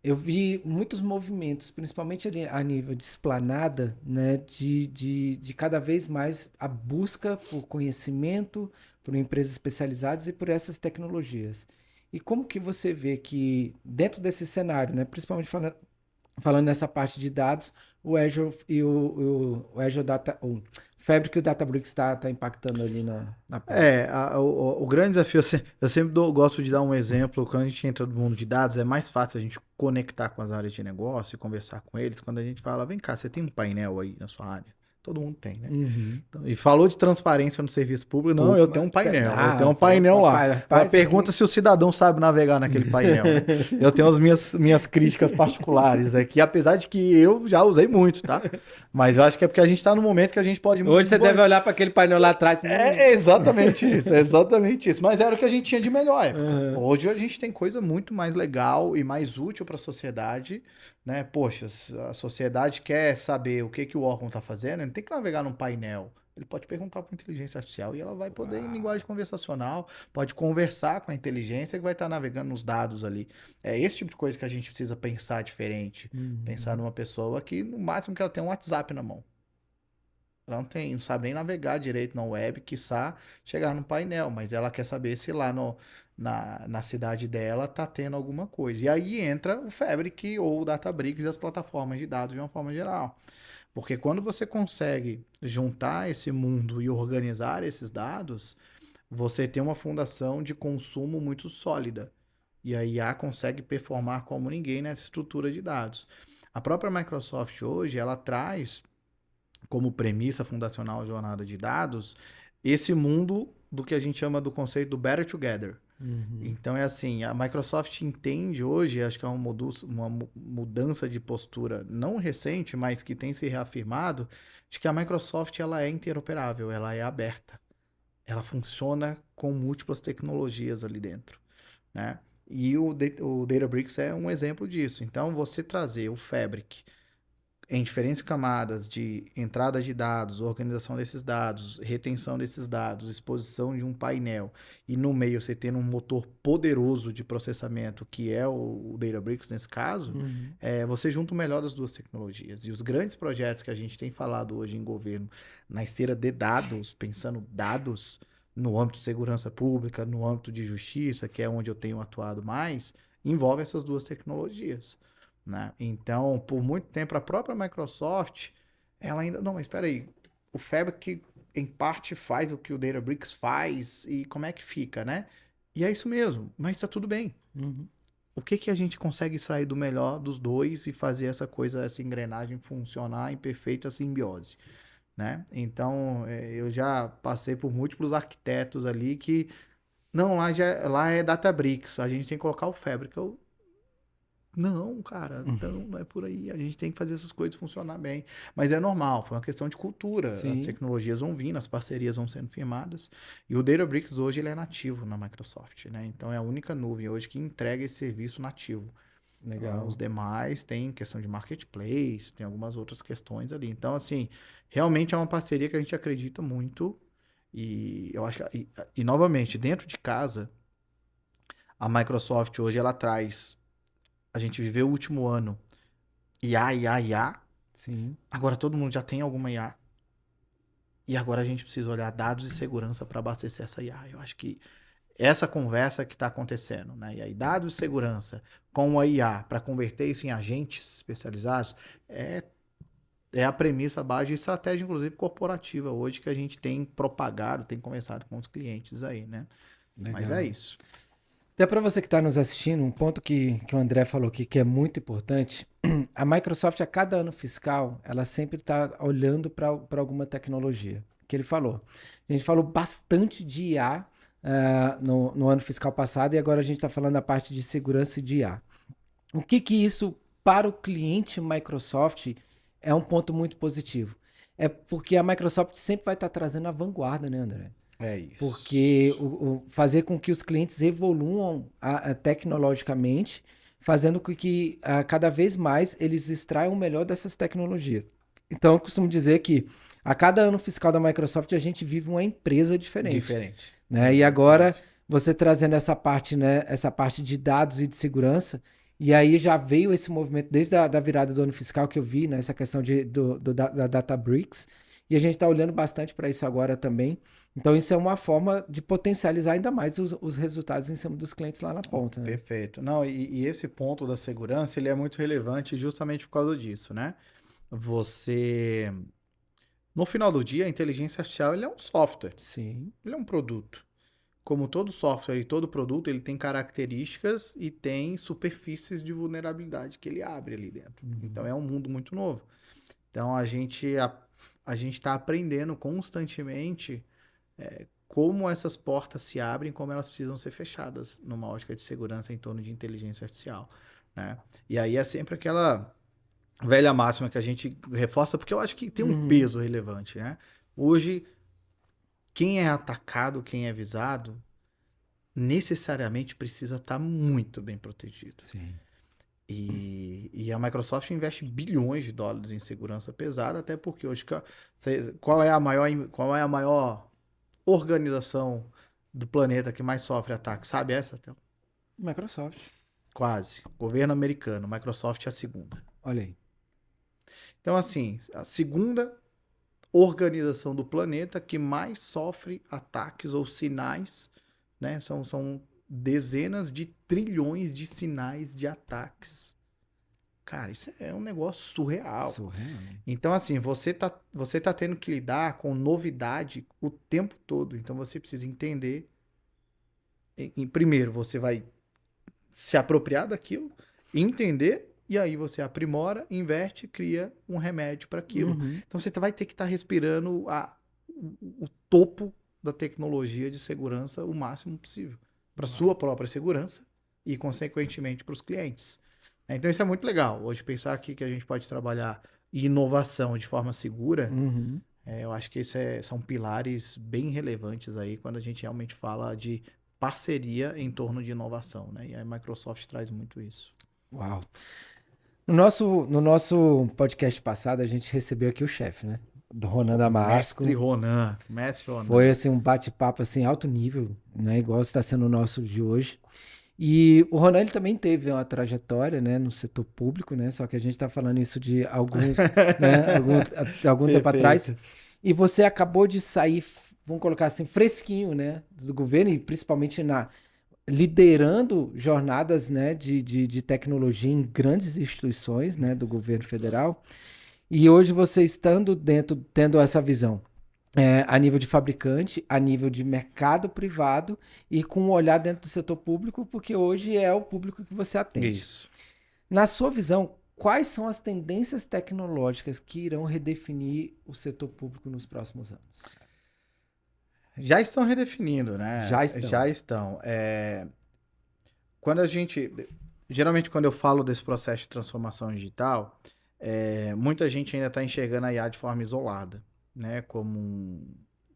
Eu vi muitos movimentos, principalmente ali a nível de esplanada, né, de cada vez mais a busca por conhecimento, por empresas especializadas e por essas tecnologias. E como que você vê que dentro desse cenário, né, principalmente falando nessa parte de dados, o Azure e o Azure Data, o Fabric e o Databricks tá impactando ali na ponta. O grande desafio, eu sempre gosto de dar um exemplo, quando a gente entra no mundo de dados, é mais fácil a gente conectar com as áreas de negócio e conversar com eles, quando a gente fala, vem cá, você tem um painel aí na sua área? Todo mundo tem, né? Uhum. Então, e falou de transparência no serviço público, não, eu tenho um painel, eu tenho um Fala, painel lá. Ela rapaz, pergunta se o cidadão sabe navegar naquele painel, né? Eu tenho as minhas críticas particulares aqui, apesar de que eu já usei muito, tá? Mas eu acho que é porque a gente tá no momento que a gente pode... Hoje você deve olhar para aquele painel lá atrás. É exatamente isso, é exatamente isso. Mas era o que a gente tinha de melhor época. Uhum. Hoje a gente tem coisa muito mais legal e mais útil para a sociedade, né? Poxa, a sociedade quer saber o que o órgão está fazendo, ele não tem que navegar num painel. Ele pode perguntar para a inteligência artificial e ela vai poder, em linguagem conversacional, pode conversar com a inteligência que vai estar navegando nos dados ali. É esse tipo de coisa que a gente precisa pensar diferente. Pensar numa pessoa que, no máximo, que ela tem um WhatsApp na mão. Ela não sabe nem navegar direito na web, quiçá chegar no painel, mas ela quer saber se lá na cidade dela tá tendo alguma coisa. E aí entra o Fabric ou o Databricks e as plataformas de dados de uma forma geral. Porque quando você consegue juntar esse mundo e organizar esses dados, você tem uma fundação de consumo muito sólida. E a IA consegue performar como ninguém nessa estrutura de dados. A própria Microsoft hoje, ela traz como premissa fundacional a jornada de dados, esse mundo do que a gente chama do conceito do Better Together. Então é assim, a Microsoft entende hoje, acho que é uma mudança de postura não recente, mas que tem se reafirmado, de que a Microsoft ela é interoperável, ela é aberta. Ela funciona com múltiplas tecnologias ali dentro, né? E o Databricks é um exemplo disso. Então, você trazer o Fabric em diferentes camadas de entrada de dados, organização desses dados, retenção desses dados, exposição de um painel, e no meio você tendo um motor poderoso de processamento, que é o Databricks nesse caso, você junta o melhor das duas tecnologias. E os grandes projetos que a gente tem falado hoje em governo, na esteira de dados, pensando dados no âmbito de segurança pública, no âmbito de justiça, que é onde eu tenho atuado mais, envolve essas duas tecnologias. Né? Então, por muito tempo, a própria Microsoft, ela ainda... Não, mas espera aí. O Fabric, em parte, faz o que o Databricks faz e como é que fica, né? E é isso mesmo, mas está tudo bem. O que a gente consegue extrair do melhor dos dois e fazer essa coisa, essa engrenagem funcionar em perfeita simbiose, né? Então, eu já passei por múltiplos arquitetos ali que... Não, lá é Databricks, a gente tem que colocar o Fabric. Não, cara, não é por aí. A gente tem que fazer essas coisas funcionar bem. Mas é normal, foi uma questão de cultura. Sim. As tecnologias vão vindo, as parcerias vão sendo firmadas. E o Databricks hoje ele é nativo na Microsoft, né? Então é a única nuvem hoje que entrega esse serviço nativo. Legal. Os demais tem questão de marketplace, tem algumas outras questões ali. Então, assim, realmente é uma parceria que a gente acredita muito. E eu acho que, novamente, dentro de casa, a Microsoft hoje ela traz. A gente viveu o último ano IA, IA, IA. Sim. Agora todo mundo já tem alguma IA. E agora a gente precisa olhar dados e segurança para abastecer essa IA. Eu acho que essa conversa que está acontecendo, né? E aí, dados e segurança com a IA para converter isso em agentes especializados é a premissa, a base de estratégia, inclusive corporativa, hoje que a gente tem propagado, tem conversado com os clientes aí, né? Mas é Legal. isso. Até para você que está nos assistindo, um ponto que o André falou aqui que é muito importante, a Microsoft a cada ano fiscal, ela sempre está olhando para alguma tecnologia, que ele falou. A gente falou bastante de IA no ano fiscal passado e agora a gente está falando da parte de segurança de IA. O que isso para o cliente Microsoft é um ponto muito positivo? É porque a Microsoft sempre vai estar trazendo a vanguarda, né, André? É isso. Porque fazer com que os clientes evoluam tecnologicamente, fazendo com que cada vez mais eles extraiam o melhor dessas tecnologias. Então, eu costumo dizer que a cada ano fiscal da Microsoft a gente vive uma empresa diferente. Né? E agora, você trazendo essa parte, né, essa parte de dados e de segurança, e aí já veio esse movimento desde a virada do ano fiscal que eu vi, né, essa questão da Databricks, e a gente está olhando bastante para isso agora também. Então, isso é uma forma de potencializar ainda mais os resultados em cima dos clientes lá na ponta. Né? Perfeito. Não, e esse ponto da segurança, ele é muito relevante justamente por causa disso, né? Você... No final do dia, a inteligência artificial ele é um software. Sim. Ele é um produto. Como todo software e todo produto, ele tem características e tem superfícies de vulnerabilidade que ele abre ali dentro. Então, é um mundo muito novo. Então, a gente está aprendendo constantemente como essas portas se abrem, como elas precisam ser fechadas numa ótica de segurança em torno de inteligência artificial, né? E aí é sempre aquela velha máxima que a gente reforça, porque eu acho que tem um peso relevante, né? Hoje, quem é atacado, quem é visado, necessariamente precisa estar muito bem protegido. Sim. E a Microsoft investe bilhões de dólares em segurança pesada, até porque hoje qual é a maior organização do planeta que mais sofre ataque? Sabe essa, Théo? Microsoft. Quase. Governo americano. Microsoft é a segunda. Olha aí. Então, assim, a segunda organização do planeta que mais sofre ataques ou sinais, né? São dezenas de trilhões de sinais de ataques. Cara, isso é um negócio surreal. Então, assim, você tá tendo que lidar com novidade o tempo todo. Então, você precisa entender. Primeiro, você vai se apropriar daquilo, entender, e aí você aprimora, inverte, cria um remédio para aquilo. Então, você vai ter que estar respirando o topo da tecnologia de segurança o máximo possível. Para sua própria segurança e, consequentemente, para os clientes. Então, isso é muito legal. Hoje, pensar aqui que a gente pode trabalhar inovação de forma segura, eu acho que são pilares bem relevantes aí quando a gente realmente fala de parceria em torno de inovação, né? E a Microsoft traz muito isso. Uau! No nosso podcast passado, a gente recebeu aqui o chefe, né? Do Ronan Damasco. Mestre Ronan. Foi assim, um bate-papo assim, alto nível, né? Igual está sendo o nosso de hoje. E o Ronan ele também teve uma trajetória, né, no setor público, né? Só que a gente está falando isso de alguns, né, algum tempo atrás. E você acabou de sair, vamos colocar assim, fresquinho, né, do governo e principalmente liderando jornadas, né, de tecnologia em grandes instituições, né, do governo federal. E hoje você estando dentro, tendo essa visão. A nível de fabricante, a nível de mercado privado e com um olhar dentro do setor público, porque hoje é o público que você atende. Isso. Na sua visão, quais são as tendências tecnológicas que irão redefinir o setor público nos próximos anos? Já estão redefinindo, né? Já estão. Quando a gente... Geralmente, quando eu falo desse processo de transformação digital, muita gente ainda está enxergando a IA de forma isolada, né? Como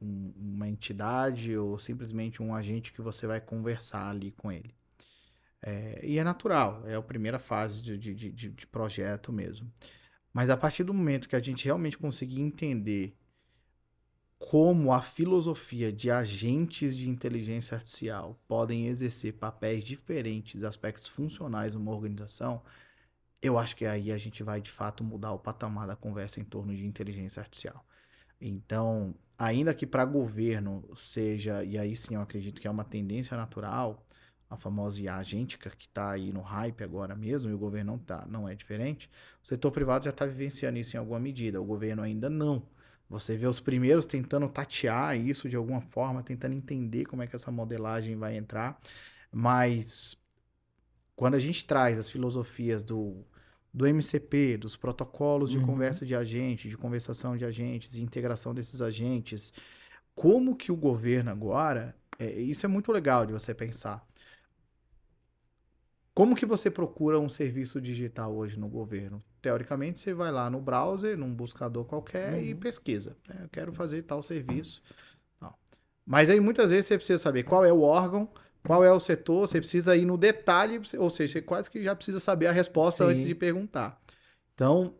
uma entidade ou simplesmente um agente que você vai conversar ali com ele. E é natural, é a primeira fase de projeto mesmo. Mas a partir do momento que a gente realmente conseguir entender como a filosofia de agentes de inteligência artificial podem exercer papéis diferentes, aspectos funcionais numa organização, eu acho que aí a gente vai de fato mudar o patamar da conversa em torno de inteligência artificial. Então, ainda que para governo seja, e aí sim eu acredito que é uma tendência natural, a famosa IA agêntica que está aí no hype agora mesmo, e o governo não é diferente, o setor privado já está vivenciando isso em alguma medida, o governo ainda não. Você vê os primeiros tentando tatear isso de alguma forma, tentando entender como é que essa modelagem vai entrar, mas quando a gente traz as filosofias do MCP, dos protocolos de conversa de agente, de conversação de agentes e integração desses agentes, como que o governo agora, isso é muito legal de você pensar. Como que você procura um serviço digital hoje no governo? Teoricamente, você vai lá no browser, num buscador qualquer e pesquisa. Eu quero fazer tal serviço. Tal. Mas aí muitas vezes você precisa saber qual é o órgão, qual é o setor, você precisa ir no detalhe, ou seja, você quase que já precisa saber a resposta antes de perguntar. Então,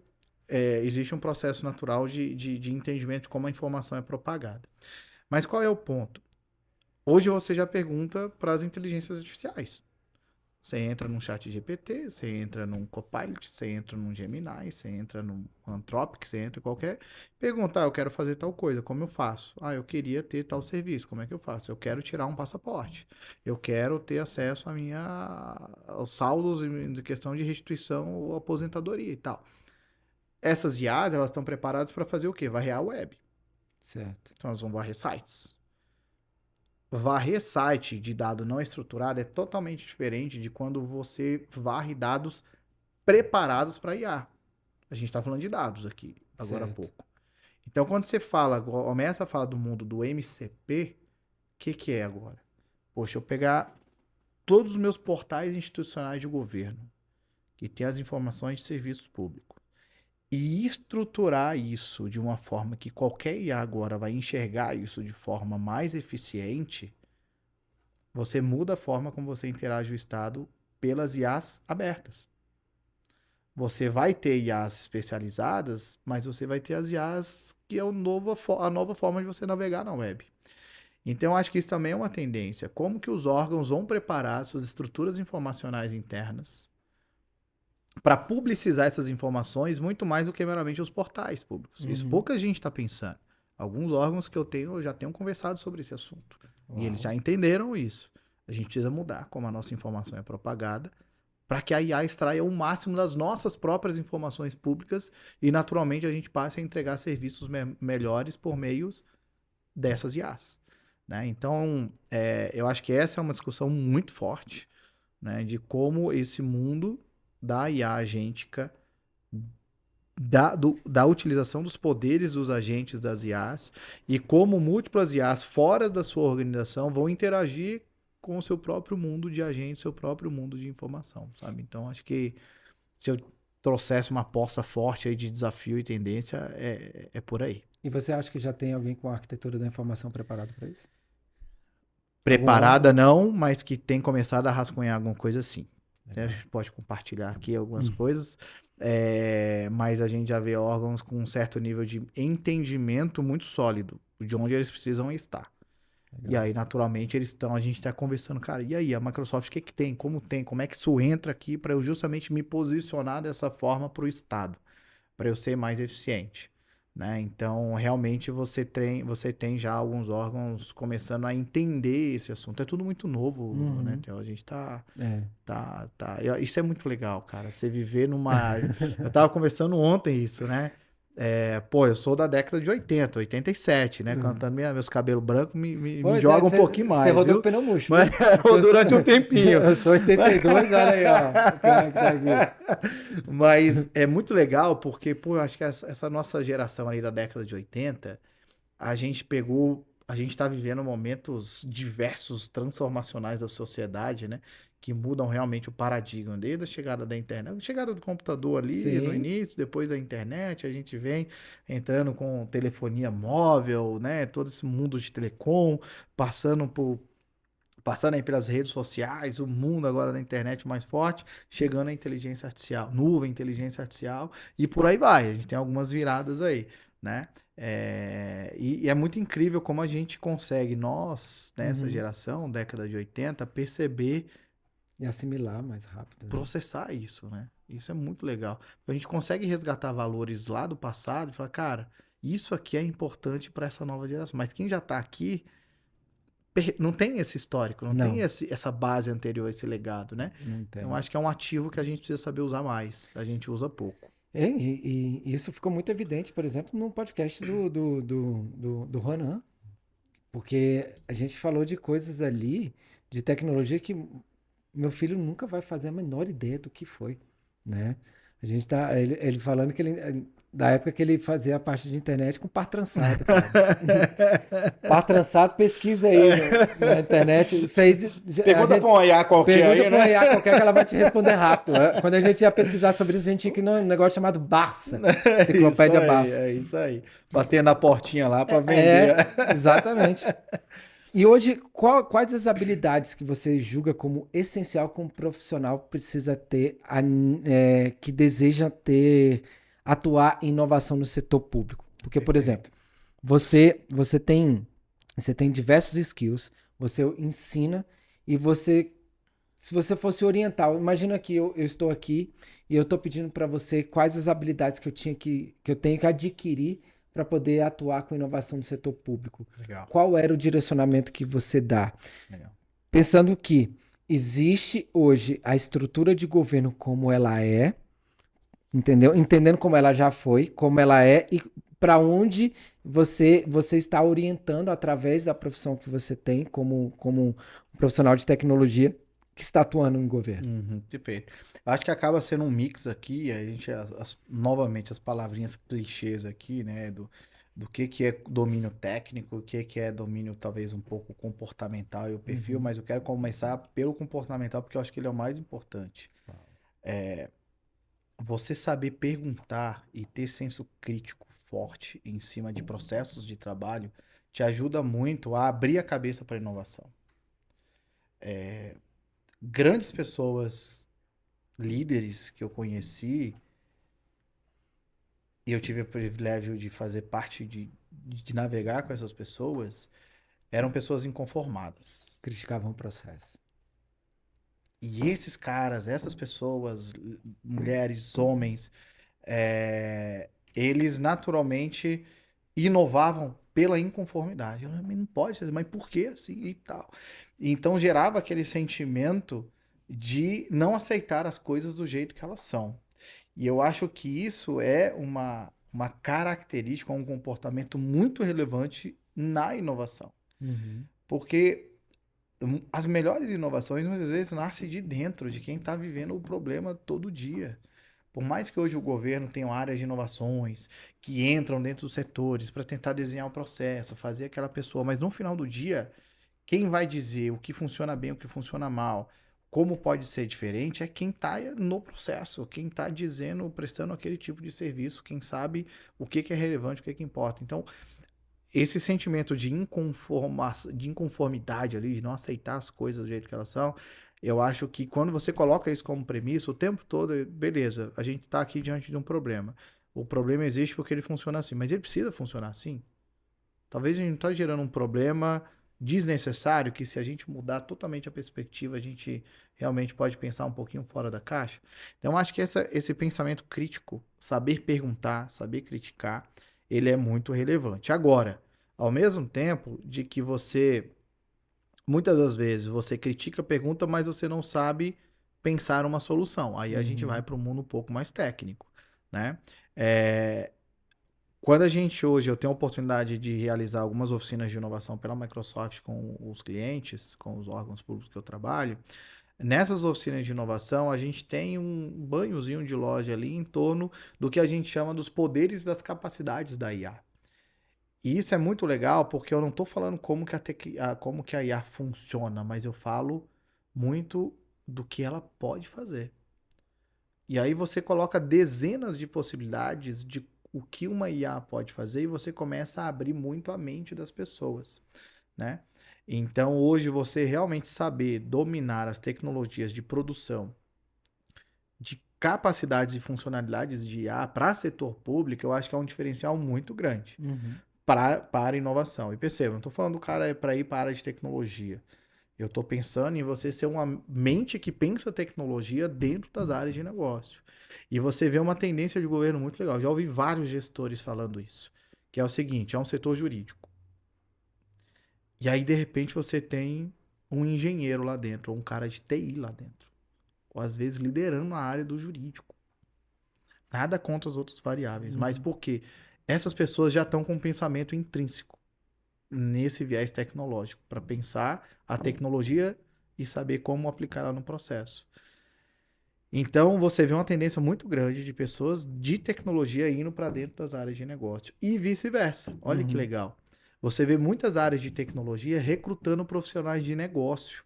existe um processo natural de entendimento de como a informação é propagada. Mas qual é o ponto? Hoje você já pergunta para as inteligências artificiais. Você entra num chat GPT, você entra num Copilot, você entra num Gemini, você entra num Anthropic, você entra em qualquer... Perguntar, eu quero fazer tal coisa, como eu faço? Eu queria ter tal serviço, como é que eu faço? Eu quero tirar um passaporte. Eu quero ter acesso aos saldos de questão de restituição ou aposentadoria e tal. Essas IAs, elas estão preparadas para fazer o quê? Varrer a web. Certo. Então, elas vão varrer sites. Varrer site de dado não estruturado é totalmente diferente de quando você varre dados preparados para IA. A gente está falando de dados aqui, agora há pouco. Então, quando você começa a falar do mundo do MCP, o que é agora? Poxa, eu pegar todos os meus portais institucionais de governo, que tem as informações de serviços públicos, e estruturar isso de uma forma que qualquer IA agora vai enxergar isso de forma mais eficiente, você muda a forma como você interage o Estado pelas IAs abertas. Você vai ter IAs especializadas, mas você vai ter as IAs que é a nova forma de você navegar na web. Então, eu acho que isso também é uma tendência. Como que os órgãos vão preparar suas estruturas informacionais internas para publicizar essas informações muito mais do que meramente os portais públicos. Isso pouca gente está pensando. Alguns órgãos que eu já tenho conversado sobre esse assunto. E eles já entenderam isso. A gente precisa mudar como a nossa informação é propagada para que a IA extraia o máximo das nossas próprias informações públicas e, naturalmente, a gente passe a entregar serviços melhores por meios dessas IAs. Né? Então, eu acho que essa é uma discussão muito forte, né, de como esse mundo da IA agêntica, da utilização dos poderes dos agentes das IAs e como múltiplas IAs fora da sua organização vão interagir com o seu próprio mundo de agentes, seu próprio mundo de informação, sabe? Então, acho que se eu trouxesse uma aposta forte aí de desafio e tendência, é por aí. E você acha que já tem alguém com a arquitetura da informação preparado para isso? Preparada não, mas que tem começado a rascunhar alguma coisa assim. A gente pode compartilhar aqui algumas coisas, mas a gente já vê órgãos com um certo nível de entendimento muito sólido de onde eles precisam estar. Legal. E aí, naturalmente, a gente está conversando, cara, e aí, a Microsoft, o que tem? Como é que isso entra aqui para eu justamente me posicionar dessa forma para o Estado, para eu ser mais eficiente? Né? Então, realmente, você tem já alguns órgãos começando a entender esse assunto. É tudo muito novo, né? Então, a gente isso é muito legal, cara. Você viver numa... Eu tava conversando ontem isso, né? Eu sou da década de 80, 87, né? Cantando meus cabelos brancos me joga um pouquinho mais. Você rodou com pneu murcho, mas durante um tempinho. Eu sou 82, olha aí, ó. Mas é muito legal porque, eu acho que essa nossa geração aí da década de 80, a gente tá vivendo momentos diversos, transformacionais da sociedade, né? Que mudam realmente o paradigma, desde a chegada da internet, a chegada do computador ali no início, depois da internet, a gente vem entrando com telefonia móvel, né? Todo esse mundo de telecom, passando passando aí pelas redes sociais, o mundo agora da internet mais forte, chegando a inteligência artificial, nuvem, inteligência artificial, e por aí vai. A gente tem algumas viradas aí, né? E é muito incrível como a gente consegue, nós, nessa geração, década de 80, perceber E assimilar mais rápido. Né? processar isso, né? Isso é muito legal. A gente consegue resgatar valores lá do passado e falar, cara, isso aqui é importante para essa nova geração. Mas quem já está aqui não tem esse histórico, não tem essa base anterior, esse legado, né? Não tem. Então acho que é um ativo que a gente precisa saber usar mais. A gente usa pouco. E isso ficou muito evidente, por exemplo, no podcast do Ronan. Porque a gente falou de coisas ali, de tecnologia que meu filho nunca vai fazer a menor ideia do que foi, né? A gente tá, ele falando que ele, da época que ele fazia a parte de internet com par trançado, cara. Par trançado, pesquisa aí na internet. Isso aí, pergunta pra uma IA qualquer aí, pra uma IA qualquer que ela vai te responder rápido. Quando a gente ia pesquisar sobre isso, a gente tinha que ir num negócio chamado Barça, Enciclopédia Barça. É isso aí. Bater na portinha lá pra vender. Exatamente. E hoje, quais as habilidades que você julga como essencial que um profissional precisa ter, que deseja atuar em inovação no setor público? Porque, por exemplo, você tem diversos skills, você ensina e se você fosse orientar, imagina que eu estou aqui e eu estou pedindo para você quais as habilidades que eu tenho que adquirir para poder atuar com inovação no setor público. Legal. Qual era o direcionamento que você dá? Legal. Pensando que existe hoje a estrutura de governo como ela é, entendeu? Entendendo como ela já foi, como ela é e para onde você está orientando através da profissão que você tem como um profissional de tecnologia que está atuando em governo. Perfeito. Acho que acaba sendo um mix aqui, a gente, novamente, as palavrinhas clichês aqui, né, do que é domínio técnico, o que é domínio talvez um pouco comportamental e o perfil, mas eu quero começar pelo comportamental porque eu acho que ele é o mais importante. Você saber perguntar e ter senso crítico forte em cima de processos de trabalho te ajuda muito a abrir a cabeça para inovação. Grandes pessoas, líderes que eu conheci, e eu tive o privilégio de fazer parte de navegar com essas pessoas, eram pessoas inconformadas. Criticavam o processo. E esses caras, essas pessoas, mulheres, homens, eles naturalmente inovavam pela inconformidade. Eu não pode fazer, mas por que assim e tal? Então gerava aquele sentimento de não aceitar as coisas do jeito que elas são. E eu acho que isso é uma característica, um comportamento muito relevante na inovação. Porque as melhores inovações, muitas vezes, nascem de dentro, de quem está vivendo o problema todo dia. Por mais que hoje o governo tenha áreas de inovações que entram dentro dos setores para tentar desenhar o processo, fazer aquela pessoa, mas no final do dia, quem vai dizer o que funciona bem, o que funciona mal, como pode ser diferente, é quem está no processo, quem está dizendo, prestando aquele tipo de serviço, quem sabe o que é relevante, o que importa. Então, esse sentimento de inconformidade ali, de não aceitar as coisas do jeito que elas são, eu acho que quando você coloca isso como premissa, o tempo todo, beleza, a gente está aqui diante de um problema. O problema existe porque ele funciona assim, mas ele precisa funcionar assim? Talvez a gente não está gerando um problema desnecessário que se a gente mudar totalmente a perspectiva, a gente realmente pode pensar um pouquinho fora da caixa. Então, eu acho que esse pensamento crítico, saber perguntar, saber criticar, ele é muito relevante. Agora, ao mesmo tempo de que você, muitas das vezes, você critica a pergunta, mas você não sabe pensar uma solução. Aí a gente vai para um mundo um pouco mais técnico, né? Quando eu tenho a oportunidade de realizar algumas oficinas de inovação pela Microsoft com os clientes, com os órgãos públicos que eu trabalho, nessas oficinas de inovação, a gente tem um banhozinho de loja ali em torno do que a gente chama dos poderes das capacidades da IA. E isso é muito legal porque eu não estou falando como que a IA funciona, mas eu falo muito do que ela pode fazer. E aí você coloca dezenas de possibilidades de o que uma IA pode fazer e você começa a abrir muito a mente das pessoas, né? Então, hoje, você realmente saber dominar as tecnologias de produção, de capacidades e funcionalidades de IA para setor público, eu acho que é um diferencial muito grande Uhum. para a inovação. E perceba, não estou falando do cara para ir para a área de tecnologia. Eu estou pensando em você ser uma mente que pensa tecnologia dentro das áreas de negócio. E você vê uma tendência de governo muito legal. Já ouvi vários gestores falando isso. Que é o seguinte, é um setor jurídico. E aí, de repente, você tem um engenheiro lá dentro, ou um cara de TI lá dentro. Ou às vezes liderando a área do jurídico. Nada contra as outras variáveis. Mas por quê? Essas pessoas já estão com um pensamento intrínseco nesse viés tecnológico, para pensar a tecnologia e saber como aplicá-la no processo. Então, você vê uma tendência muito grande de pessoas de tecnologia indo para dentro das áreas de negócio. E vice-versa. Olha que legal. Você vê muitas áreas de tecnologia recrutando profissionais de negócio.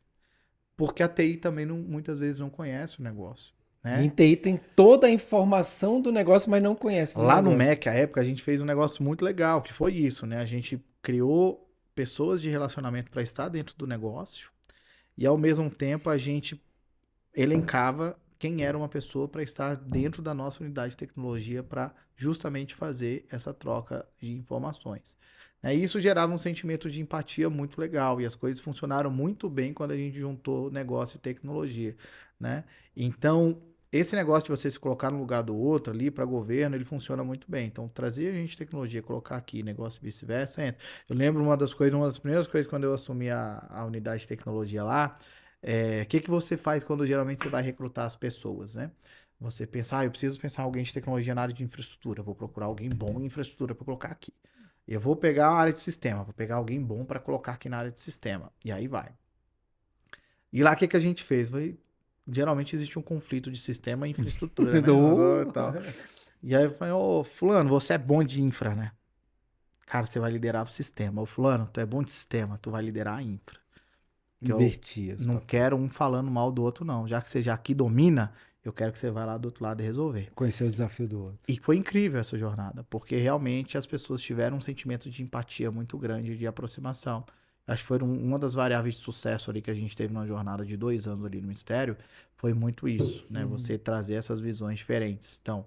Porque a TI também muitas vezes não conhece o negócio. Né? Em TI tem toda a informação do negócio, mas não conhece. Lá no MEC, à época, a gente fez um negócio muito legal, que foi isso, né? A gente criou pessoas de relacionamento para estar dentro do negócio e, ao mesmo tempo, a gente elencava quem era uma pessoa para estar dentro da nossa unidade de tecnologia para justamente fazer essa troca de informações. E isso gerava um sentimento de empatia muito legal e as coisas funcionaram muito bem quando a gente juntou negócio e tecnologia, né? Então, esse negócio de você se colocar no lugar do outro ali para governo, ele funciona muito bem. Então, trazer a gente de tecnologia, colocar aqui negócio e vice-versa, entra. Eu lembro uma das primeiras coisas quando eu assumi a unidade de tecnologia lá, o que você faz quando geralmente você vai recrutar as pessoas, né? Você pensa, eu preciso pensar em alguém de tecnologia na área de infraestrutura, vou procurar alguém bom em infraestrutura para colocar aqui. Eu vou pegar a área de sistema, vou pegar alguém bom para colocar aqui na área de sistema. E aí vai. E lá o que a gente fez? Geralmente existe um conflito de sistema e infraestrutura, né? E aí eu falei, ô fulano, você é bom de infra, né? Cara, você vai liderar o sistema. Ô fulano, tu é bom de sistema, tu vai liderar a infra. Invertia. Não quero um falando mal do outro, não. Já que você já aqui domina, eu quero que você vá lá do outro lado e resolver. Conhecer o desafio do outro. E foi incrível essa jornada, porque realmente as pessoas tiveram um sentimento de empatia muito grande, de aproximação. Acho que foi uma das variáveis de sucesso ali que a gente teve numa jornada de 2 anos ali no Ministério, foi muito isso, né? Você trazer essas visões diferentes. Então,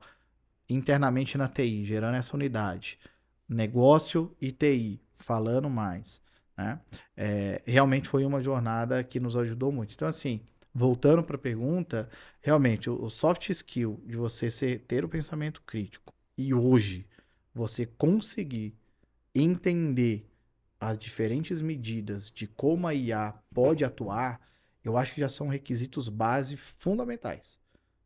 internamente na TI, gerando essa unidade, negócio e TI, falando mais, né? Realmente foi uma jornada que nos ajudou muito. Então, assim, voltando para a pergunta, realmente, o soft skill de você ter o pensamento crítico e hoje você conseguir entender as diferentes medidas de como a IA pode atuar, eu acho que já são requisitos base fundamentais.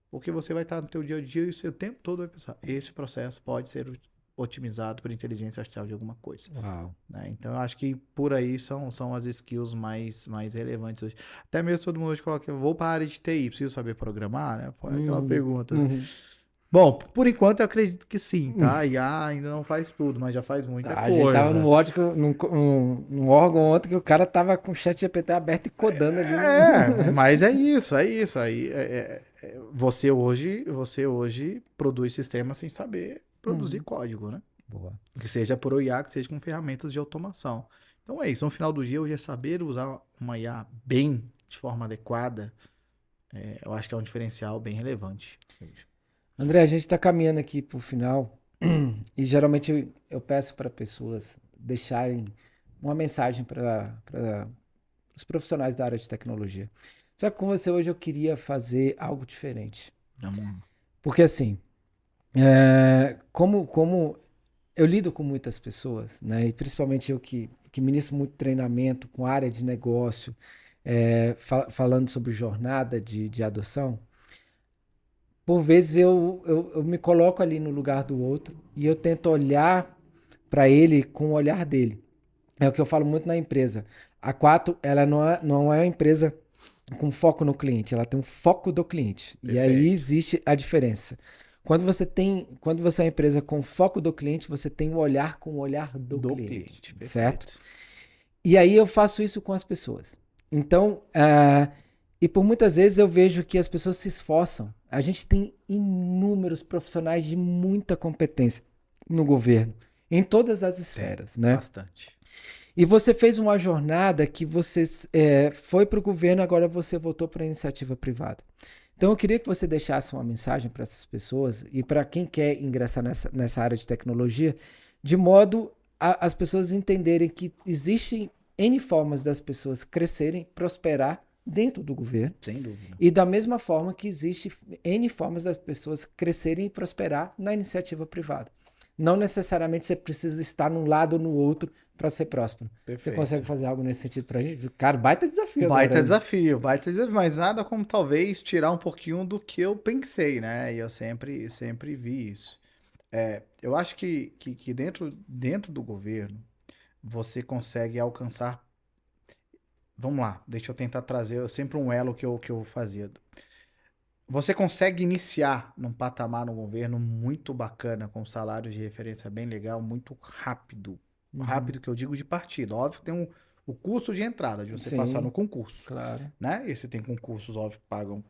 Porque você vai estar no teu dia a dia e o seu tempo todo vai pensar, esse processo pode ser otimizado por inteligência artificial de alguma coisa. Uau. Né? Então, eu acho que por aí são as skills mais relevantes hoje. Até mesmo todo mundo hoje coloca, eu vou para a área de TI, preciso saber programar? Né? Pô, aquela pergunta. Bom, por enquanto eu acredito que sim, tá? A IA ainda não faz tudo, mas já faz muita coisa. A gente tava num órgão ontem que o cara tava com o chat GPT aberto e codando ali. Mas é isso. Aí, você hoje produz sistemas sem saber produzir código, né? Boa. Que seja por IA, que seja com ferramentas de automação. Então é isso. No final do dia, hoje é saber usar uma IA bem, de forma adequada. Eu acho que é um diferencial bem relevante. André, a gente está caminhando aqui para o final e geralmente eu peço para pessoas deixarem uma mensagem para os profissionais da área de tecnologia. Só que com você hoje eu queria fazer algo diferente. Porque assim, como eu lido com muitas pessoas, né, e principalmente eu que ministro muito treinamento com área de negócio, falando sobre jornada de adoção, por vezes eu me coloco ali no lugar do outro e eu tento olhar para ele com o olhar dele. É o que eu falo muito na empresa. A Quatro, ela não é uma empresa com foco no cliente, ela tem um foco do cliente. Perfeito. E aí existe a diferença. Quando você é uma empresa com foco do cliente, você tem o olhar com o olhar do cliente. Certo? E aí eu faço isso com as pessoas. Então, e por muitas vezes eu vejo que as pessoas se esforçam. A gente tem inúmeros profissionais de muita competência no governo, em todas as esferas, né? Bastante. E você fez uma jornada que você foi para o governo, agora você voltou para a iniciativa privada. Então, eu queria que você deixasse uma mensagem para essas pessoas e para quem quer ingressar nessa área de tecnologia, de modo a as pessoas entenderem que existem N formas das pessoas crescerem, prosperar dentro do governo. Sem dúvida. E da mesma forma que existe N formas das pessoas crescerem e prosperar na iniciativa privada. Não necessariamente você precisa estar num lado ou no outro para ser próspero. Perfeito. Você consegue fazer algo nesse sentido pra gente? Cara, baita desafio Baita agora. desafio, mas nada como talvez tirar um pouquinho do que eu pensei, né? E eu sempre vi isso. Eu acho que dentro do governo você consegue alcançar. Vamos lá, deixa eu tentar trazer sempre um elo que eu fazia. Você consegue iniciar num patamar no governo muito bacana, com salários de referência bem legal, muito rápido. Rápido que eu digo de partida. Óbvio que tem o curso de entrada, de você Sim, passar no concurso. claro. Né? E você tem concursos, óbvio, que pagam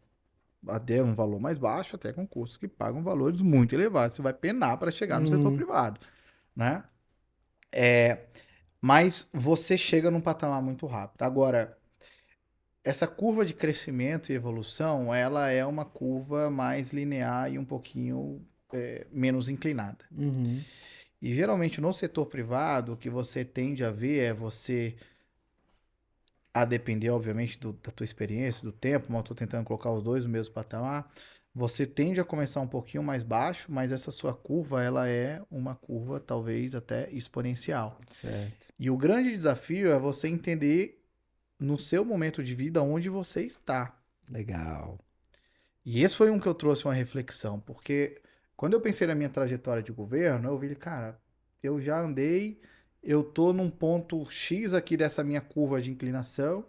até um valor mais baixo, até concursos que pagam valores muito elevados. Você vai penar para chegar no setor privado. Né? Mas você chega num patamar muito rápido. Agora, essa curva de crescimento e evolução, ela é uma curva mais linear e um pouquinho menos inclinada. Uhum. E geralmente no setor privado, o que você tende a ver é você, a depender obviamente da tua experiência, do tempo, mas eu estou tentando colocar os dois no mesmo patamar, você tende a começar um pouquinho mais baixo, mas essa sua curva, ela é uma curva talvez até exponencial. Certo. E o grande desafio é você entender no seu momento de vida onde você está. Legal. E esse foi um que eu trouxe uma reflexão, porque quando eu pensei na minha trajetória de governo, eu vi, cara, eu já andei, eu tô num ponto X aqui dessa minha curva de inclinação,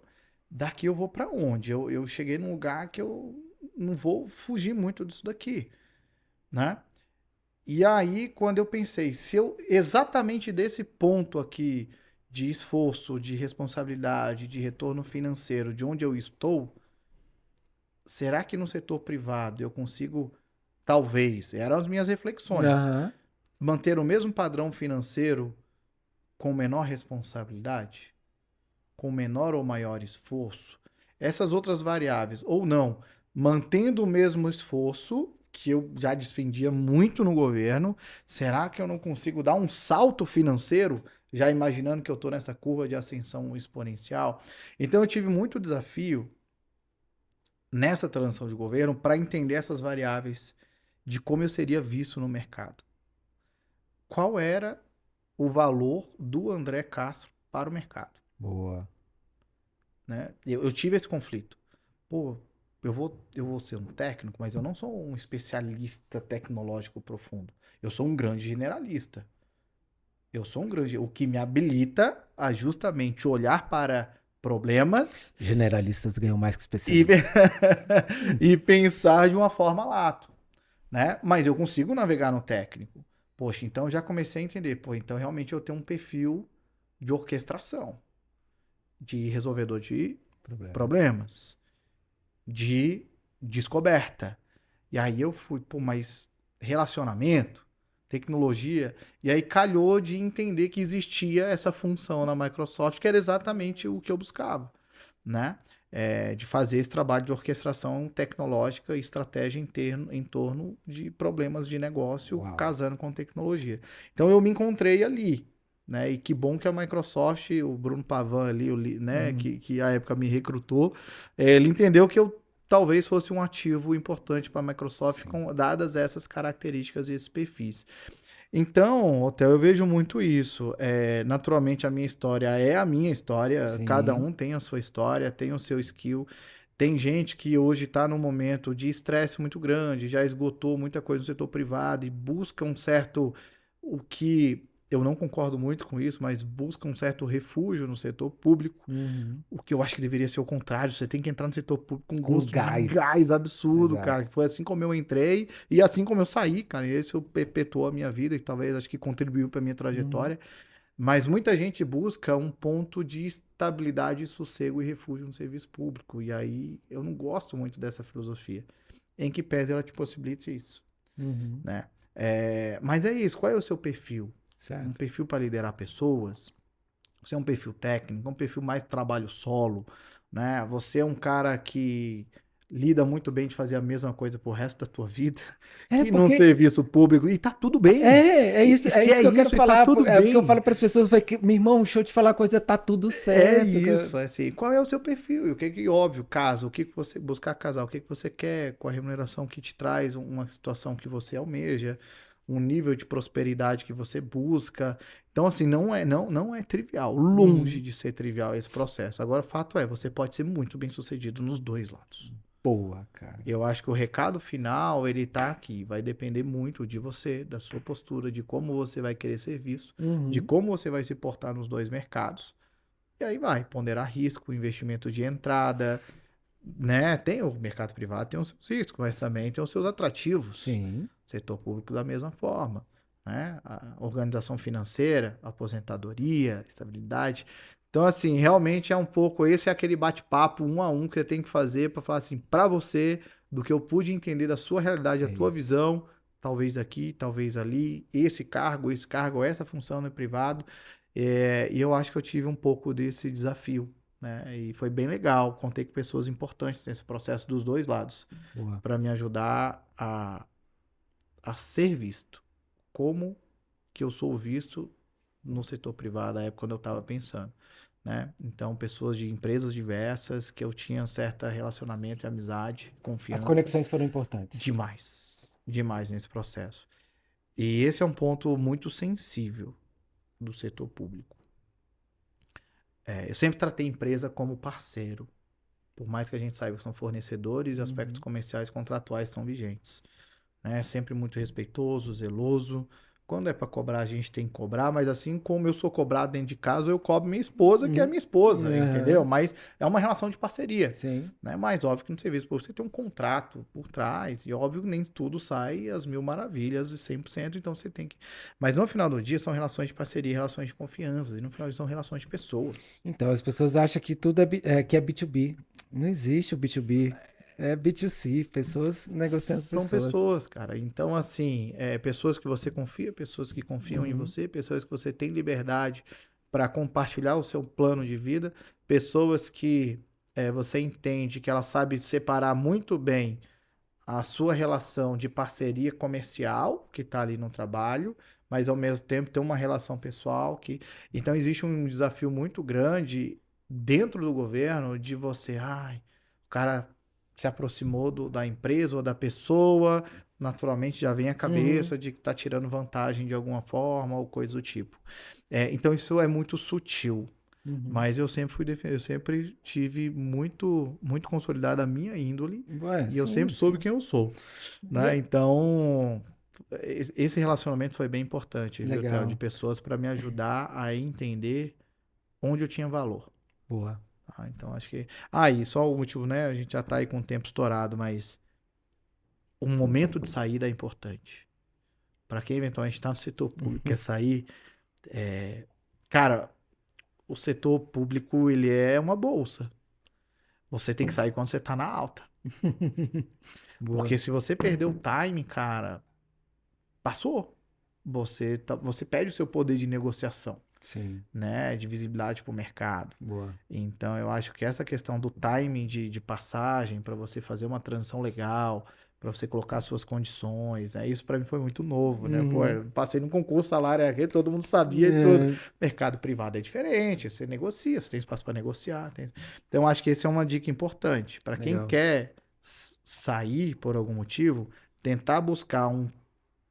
daqui eu vou para onde? Eu cheguei num lugar que eu não vou fugir muito disso daqui, né? E aí, quando eu pensei, se eu exatamente desse ponto aqui de esforço, de responsabilidade, de retorno financeiro, de onde eu estou, será que no setor privado eu consigo, talvez, eram as minhas reflexões, Aham. manter o mesmo padrão financeiro com menor responsabilidade? Com menor ou maior esforço? Essas outras variáveis, ou não, mantendo o mesmo esforço, que eu já despendia muito no governo, será que eu não consigo dar um salto financeiro, já imaginando que eu estou nessa curva de ascensão exponencial? Então eu tive muito desafio nessa transição de governo para entender essas variáveis de como eu seria visto no mercado. Qual era o valor do André Castro para o mercado? Boa. Né? Eu tive esse conflito. Pô, eu vou ser um técnico, mas eu não sou um especialista tecnológico profundo. Eu sou um grande generalista. O que me habilita a justamente olhar para problemas Generalistas ganham mais que e, especialistas. e pensar de uma forma lato, né? Mas eu consigo navegar no técnico. Poxa, então eu já comecei a entender. Pô, então realmente eu tenho um perfil de orquestração, de resolvedor de problemas, de descoberta. E aí eu fui, pô, mas relacionamento, tecnologia, e aí calhou de entender que existia essa função na Microsoft, que era exatamente o que eu buscava, né? De fazer esse trabalho de orquestração tecnológica e estratégia em torno de problemas de negócio, Uau. casando com tecnologia. Então eu me encontrei ali, né? E que bom que a Microsoft, o Bruno Pavan ali, né, que à época me recrutou, ele entendeu que eu talvez fosse um ativo importante para a Microsoft, dadas essas características e esses perfis. Então, Otel, eu vejo muito isso. Naturalmente, a minha história é a minha história. Sim. Cada um tem a sua história, tem o seu skill. Tem gente que hoje está num momento de estresse muito grande, já esgotou muita coisa no setor privado e busca um certo, o que eu não concordo muito com isso, mas busca um certo refúgio no setor público. O que eu acho que deveria ser o contrário. Você tem que entrar no setor público com gosto de gás absurdo, Exato. cara. Foi assim como eu entrei e assim como eu saí, cara. E isso perpetuou a minha vida e talvez acho que contribuiu para minha trajetória. Mas muita gente busca um ponto de estabilidade, sossego e refúgio no serviço público. E aí eu não gosto muito dessa filosofia. Em que pese ela te possibilite isso. Né? Mas é isso. Qual é o seu perfil? Certo. Um perfil para liderar pessoas? Você é um perfil técnico, um perfil mais trabalho solo, né? Você é um cara que lida muito bem de fazer a mesma coisa pro resto da tua vida, É e num porque serviço público, e tá tudo bem. é E isso, se que eu quero e falar. tá tudo É porque eu bem. falo para as pessoas, vai que, meu irmão, deixa eu te falar uma coisa, tá tudo É certo, isso, cara. assim, qual é o seu perfil? E o que que, óbvio, casa, o que que você buscar casar, o que que você quer, com a remuneração que te traz, uma situação que você almeja, um nível de prosperidade que você busca. Então, assim, não é trivial, longe Uhum. de ser trivial esse processo. Agora, o fato é, você pode ser muito bem sucedido nos dois lados. Boa, cara. Eu acho que o recado final, ele tá aqui, vai depender muito de você, da sua postura, de como você vai querer ser visto, de Uhum. como você vai se portar nos dois mercados. E aí vai, ponderar risco, investimento de entrada, né? Tem o mercado privado, tem os seus riscos, mas também tem os seus atrativos. Sim. Setor público da mesma forma, né? A organização financeira, aposentadoria, estabilidade. Então, assim, realmente é um pouco, esse é aquele bate-papo um a um que você tem que fazer para falar assim, para você, do que eu pude entender da sua realidade, a É tua isso. visão, talvez aqui, talvez ali, esse cargo, essa função no privado. E eu acho que eu tive um pouco desse desafio, né? E foi bem legal. Contei com pessoas importantes nesse processo dos dois lados, Boa. para me ajudar a ser visto. Como que eu sou visto no setor privado, na época quando eu estava pensando, né? Então, pessoas de empresas diversas, que eu tinha um certo relacionamento e amizade, As confiança, conexões foram importantes. demais nesse processo. E esse é um ponto muito sensível do setor público. Eu sempre tratei a empresa como parceiro, por mais que a gente saiba que são fornecedores, aspectos Uhum. comerciais contratuais estão vigentes, né? Sempre muito respeitoso, zeloso. Quando é para cobrar, a gente tem que cobrar, mas assim como eu sou cobrado dentro de casa, eu cobro minha esposa, que é Uhum. minha esposa, entendeu? Aham. Mas é uma relação de parceria, Sim. né? Mas óbvio que no serviço público você tem um contrato por trás, e óbvio que nem tudo sai às mil maravilhas e 100%, então você tem que... Mas no final do dia são relações de parceria, relações de confiança, e no final do dia são relações de pessoas. Então, as pessoas acham que tudo que é B2B. Não existe o B2B. É B2C, pessoas negociando com São pessoas. pessoas, cara. Então, assim, pessoas que você confia, pessoas que confiam em Uhum. você, pessoas que você tem liberdade para compartilhar o seu plano de vida, pessoas que você entende que ela sabe separar muito bem a sua relação de parceria comercial, que está ali no trabalho, mas ao mesmo tempo tem uma relação pessoal que. Então, existe um desafio muito grande dentro do governo de você, o cara se aproximou da empresa ou da pessoa, naturalmente já vem a Uhum. cabeça de que está tirando vantagem de alguma forma ou coisa do tipo. Então, isso é muito sutil. Uhum. Mas eu sempre eu sempre tive muito consolidada a minha índole Ué, e eu sim, sempre soube sim. quem eu sou, E né? Então, esse relacionamento foi bem importante, viu, Theo? De legal. pessoas para me ajudar a entender onde eu tinha valor. Boa. Tá? Então, acho que. E só o último, né? A gente já tá aí com o tempo estourado, mas um momento de saída é importante. Para quem eventualmente está no setor público e quer sair, cara, o setor público ele é uma bolsa. Você tem que sair quando você tá na alta. Boa. Porque se você perder o time, cara, passou. Você perde o seu poder de negociação, Sim. né? De visibilidade para o mercado. Boa. Então, eu acho que essa questão do timing de passagem para você fazer uma transição legal, para você colocar suas condições, isso para mim foi muito novo, né? Pô, Uhum. eu passei num concurso, salário aqui, todo mundo sabia e tudo. É, Mercado privado é diferente, você negocia, você tem espaço para negociar. Então, eu acho que essa é uma dica importante. Para quem legal. quer sair por algum motivo, tentar buscar um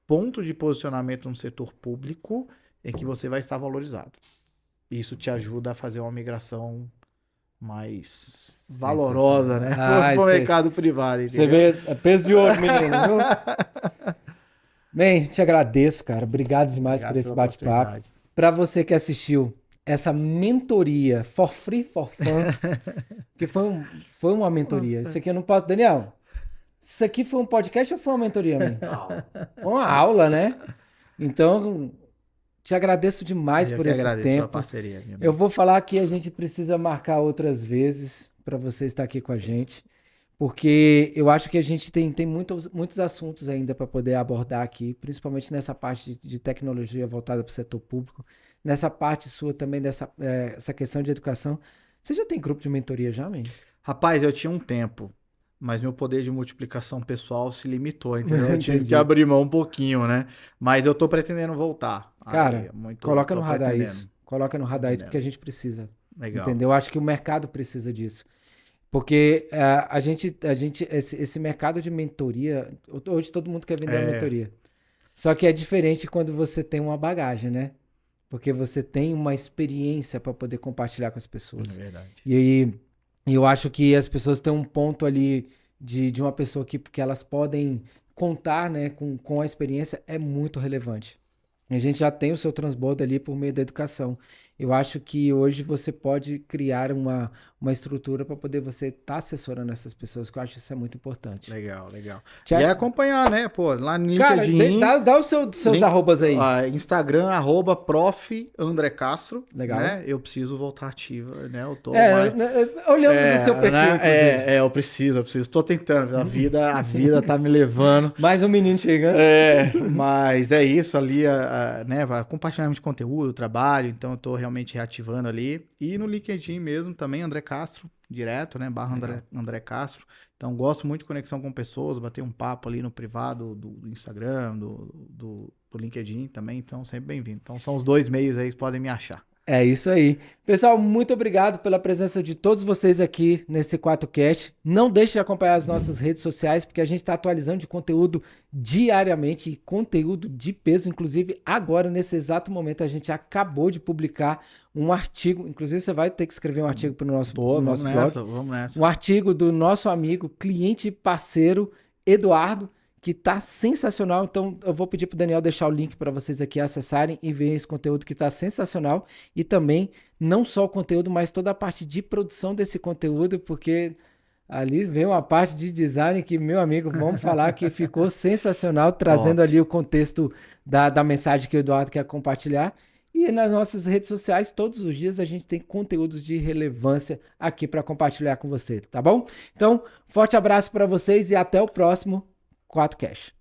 ponto de posicionamento no setor público em que você vai estar valorizado. Isso te ajuda a fazer uma migração mais valorosa, Sensacional. né? Ah, Pro isso aí. mercado privado, Você entendeu? vê, é peso de ouro, menino, viu? Bem, te agradeço, cara. Obrigado demais por Obrigado esse pela bate-papo. oportunidade. Para você que assistiu essa mentoria for free, for fun, que foi uma mentoria. Isso aqui eu não posso. Daniel, isso aqui foi um podcast ou foi uma mentoria, man? Foi uma aula, né? Então, te agradeço demais Eu por que esse agradeço pela tempo. parceria, meu Eu amigo. vou falar que a gente precisa marcar outras vezes para você estar aqui com a gente, porque eu acho que a gente tem muitos assuntos ainda para poder abordar aqui, principalmente nessa parte de tecnologia voltada para o setor público. nessa parte sua também, essa questão de educação. Você já tem grupo de mentoria já, man? Rapaz, eu tinha um tempo, mas meu poder de multiplicação pessoal se limitou, entendeu? Eu tive Entendi. que abrir mão um pouquinho, né? Mas eu tô pretendendo voltar. Cara, coloca no tô radar pretendendo. isso. Coloca no radar isso, Entendendo. porque a gente precisa. Legal. Entendeu? Eu acho que o mercado precisa disso. Porque esse mercado de mentoria, hoje todo mundo quer vender uma mentoria. Só que é diferente quando você tem uma bagagem, né? Porque você tem uma experiência para poder compartilhar com as pessoas. É verdade. E aí, eu acho que as pessoas têm um ponto ali de uma pessoa que elas podem contar, né, com a experiência, é muito relevante. A gente já tem o seu transbordo ali por meio da educação. Eu acho que hoje você pode criar uma estrutura para poder você estar assessorando essas pessoas, que eu acho que isso é muito importante. Legal. Certo? E acompanhar, né? Pô, lá no Cara, LinkedIn. dá os seus arrobas aí. Instagram, @prof. André Castro. Legal. Né? Eu preciso voltar ativa, né? Eu tô Olhamos o seu perfil, né? inclusive. Eu preciso. Tô tentando. A vida tá me levando. Mais um menino chegando. Mas é isso ali, né? Compartilhamento de conteúdo, trabalho. Então eu tô realmente reativando ali. E no LinkedIn mesmo também, André Castro, direto, né? /André Castro. Então gosto muito de conexão com pessoas, bater um papo ali no privado do Instagram, do LinkedIn também. Então sempre bem-vindo. Então são os 2 meios aí que podem me achar. É isso aí. Pessoal, muito obrigado pela presença de todos vocês aqui nesse 4Cast. Não deixe de acompanhar as nossas redes sociais, porque a gente está atualizando de conteúdo diariamente e conteúdo de peso. Inclusive, agora, nesse exato momento, a gente acabou de publicar um artigo. Inclusive, você vai ter que escrever um artigo para o nosso blog. Vamos nessa. Um artigo do nosso amigo, cliente e parceiro, Eduardo, que tá sensacional. Então eu vou pedir pro Daniel deixar o link para vocês aqui acessarem e verem esse conteúdo que tá sensacional. E também, não só o conteúdo, mas toda a parte de produção desse conteúdo, porque ali vem uma parte de design que, meu amigo, vamos falar que ficou sensacional, trazendo ali o contexto da mensagem que o Eduardo quer compartilhar. E nas nossas redes sociais, todos os dias a gente tem conteúdos de relevância aqui para compartilhar com você, tá bom? Então, forte abraço para vocês e até o próximo 4Cast.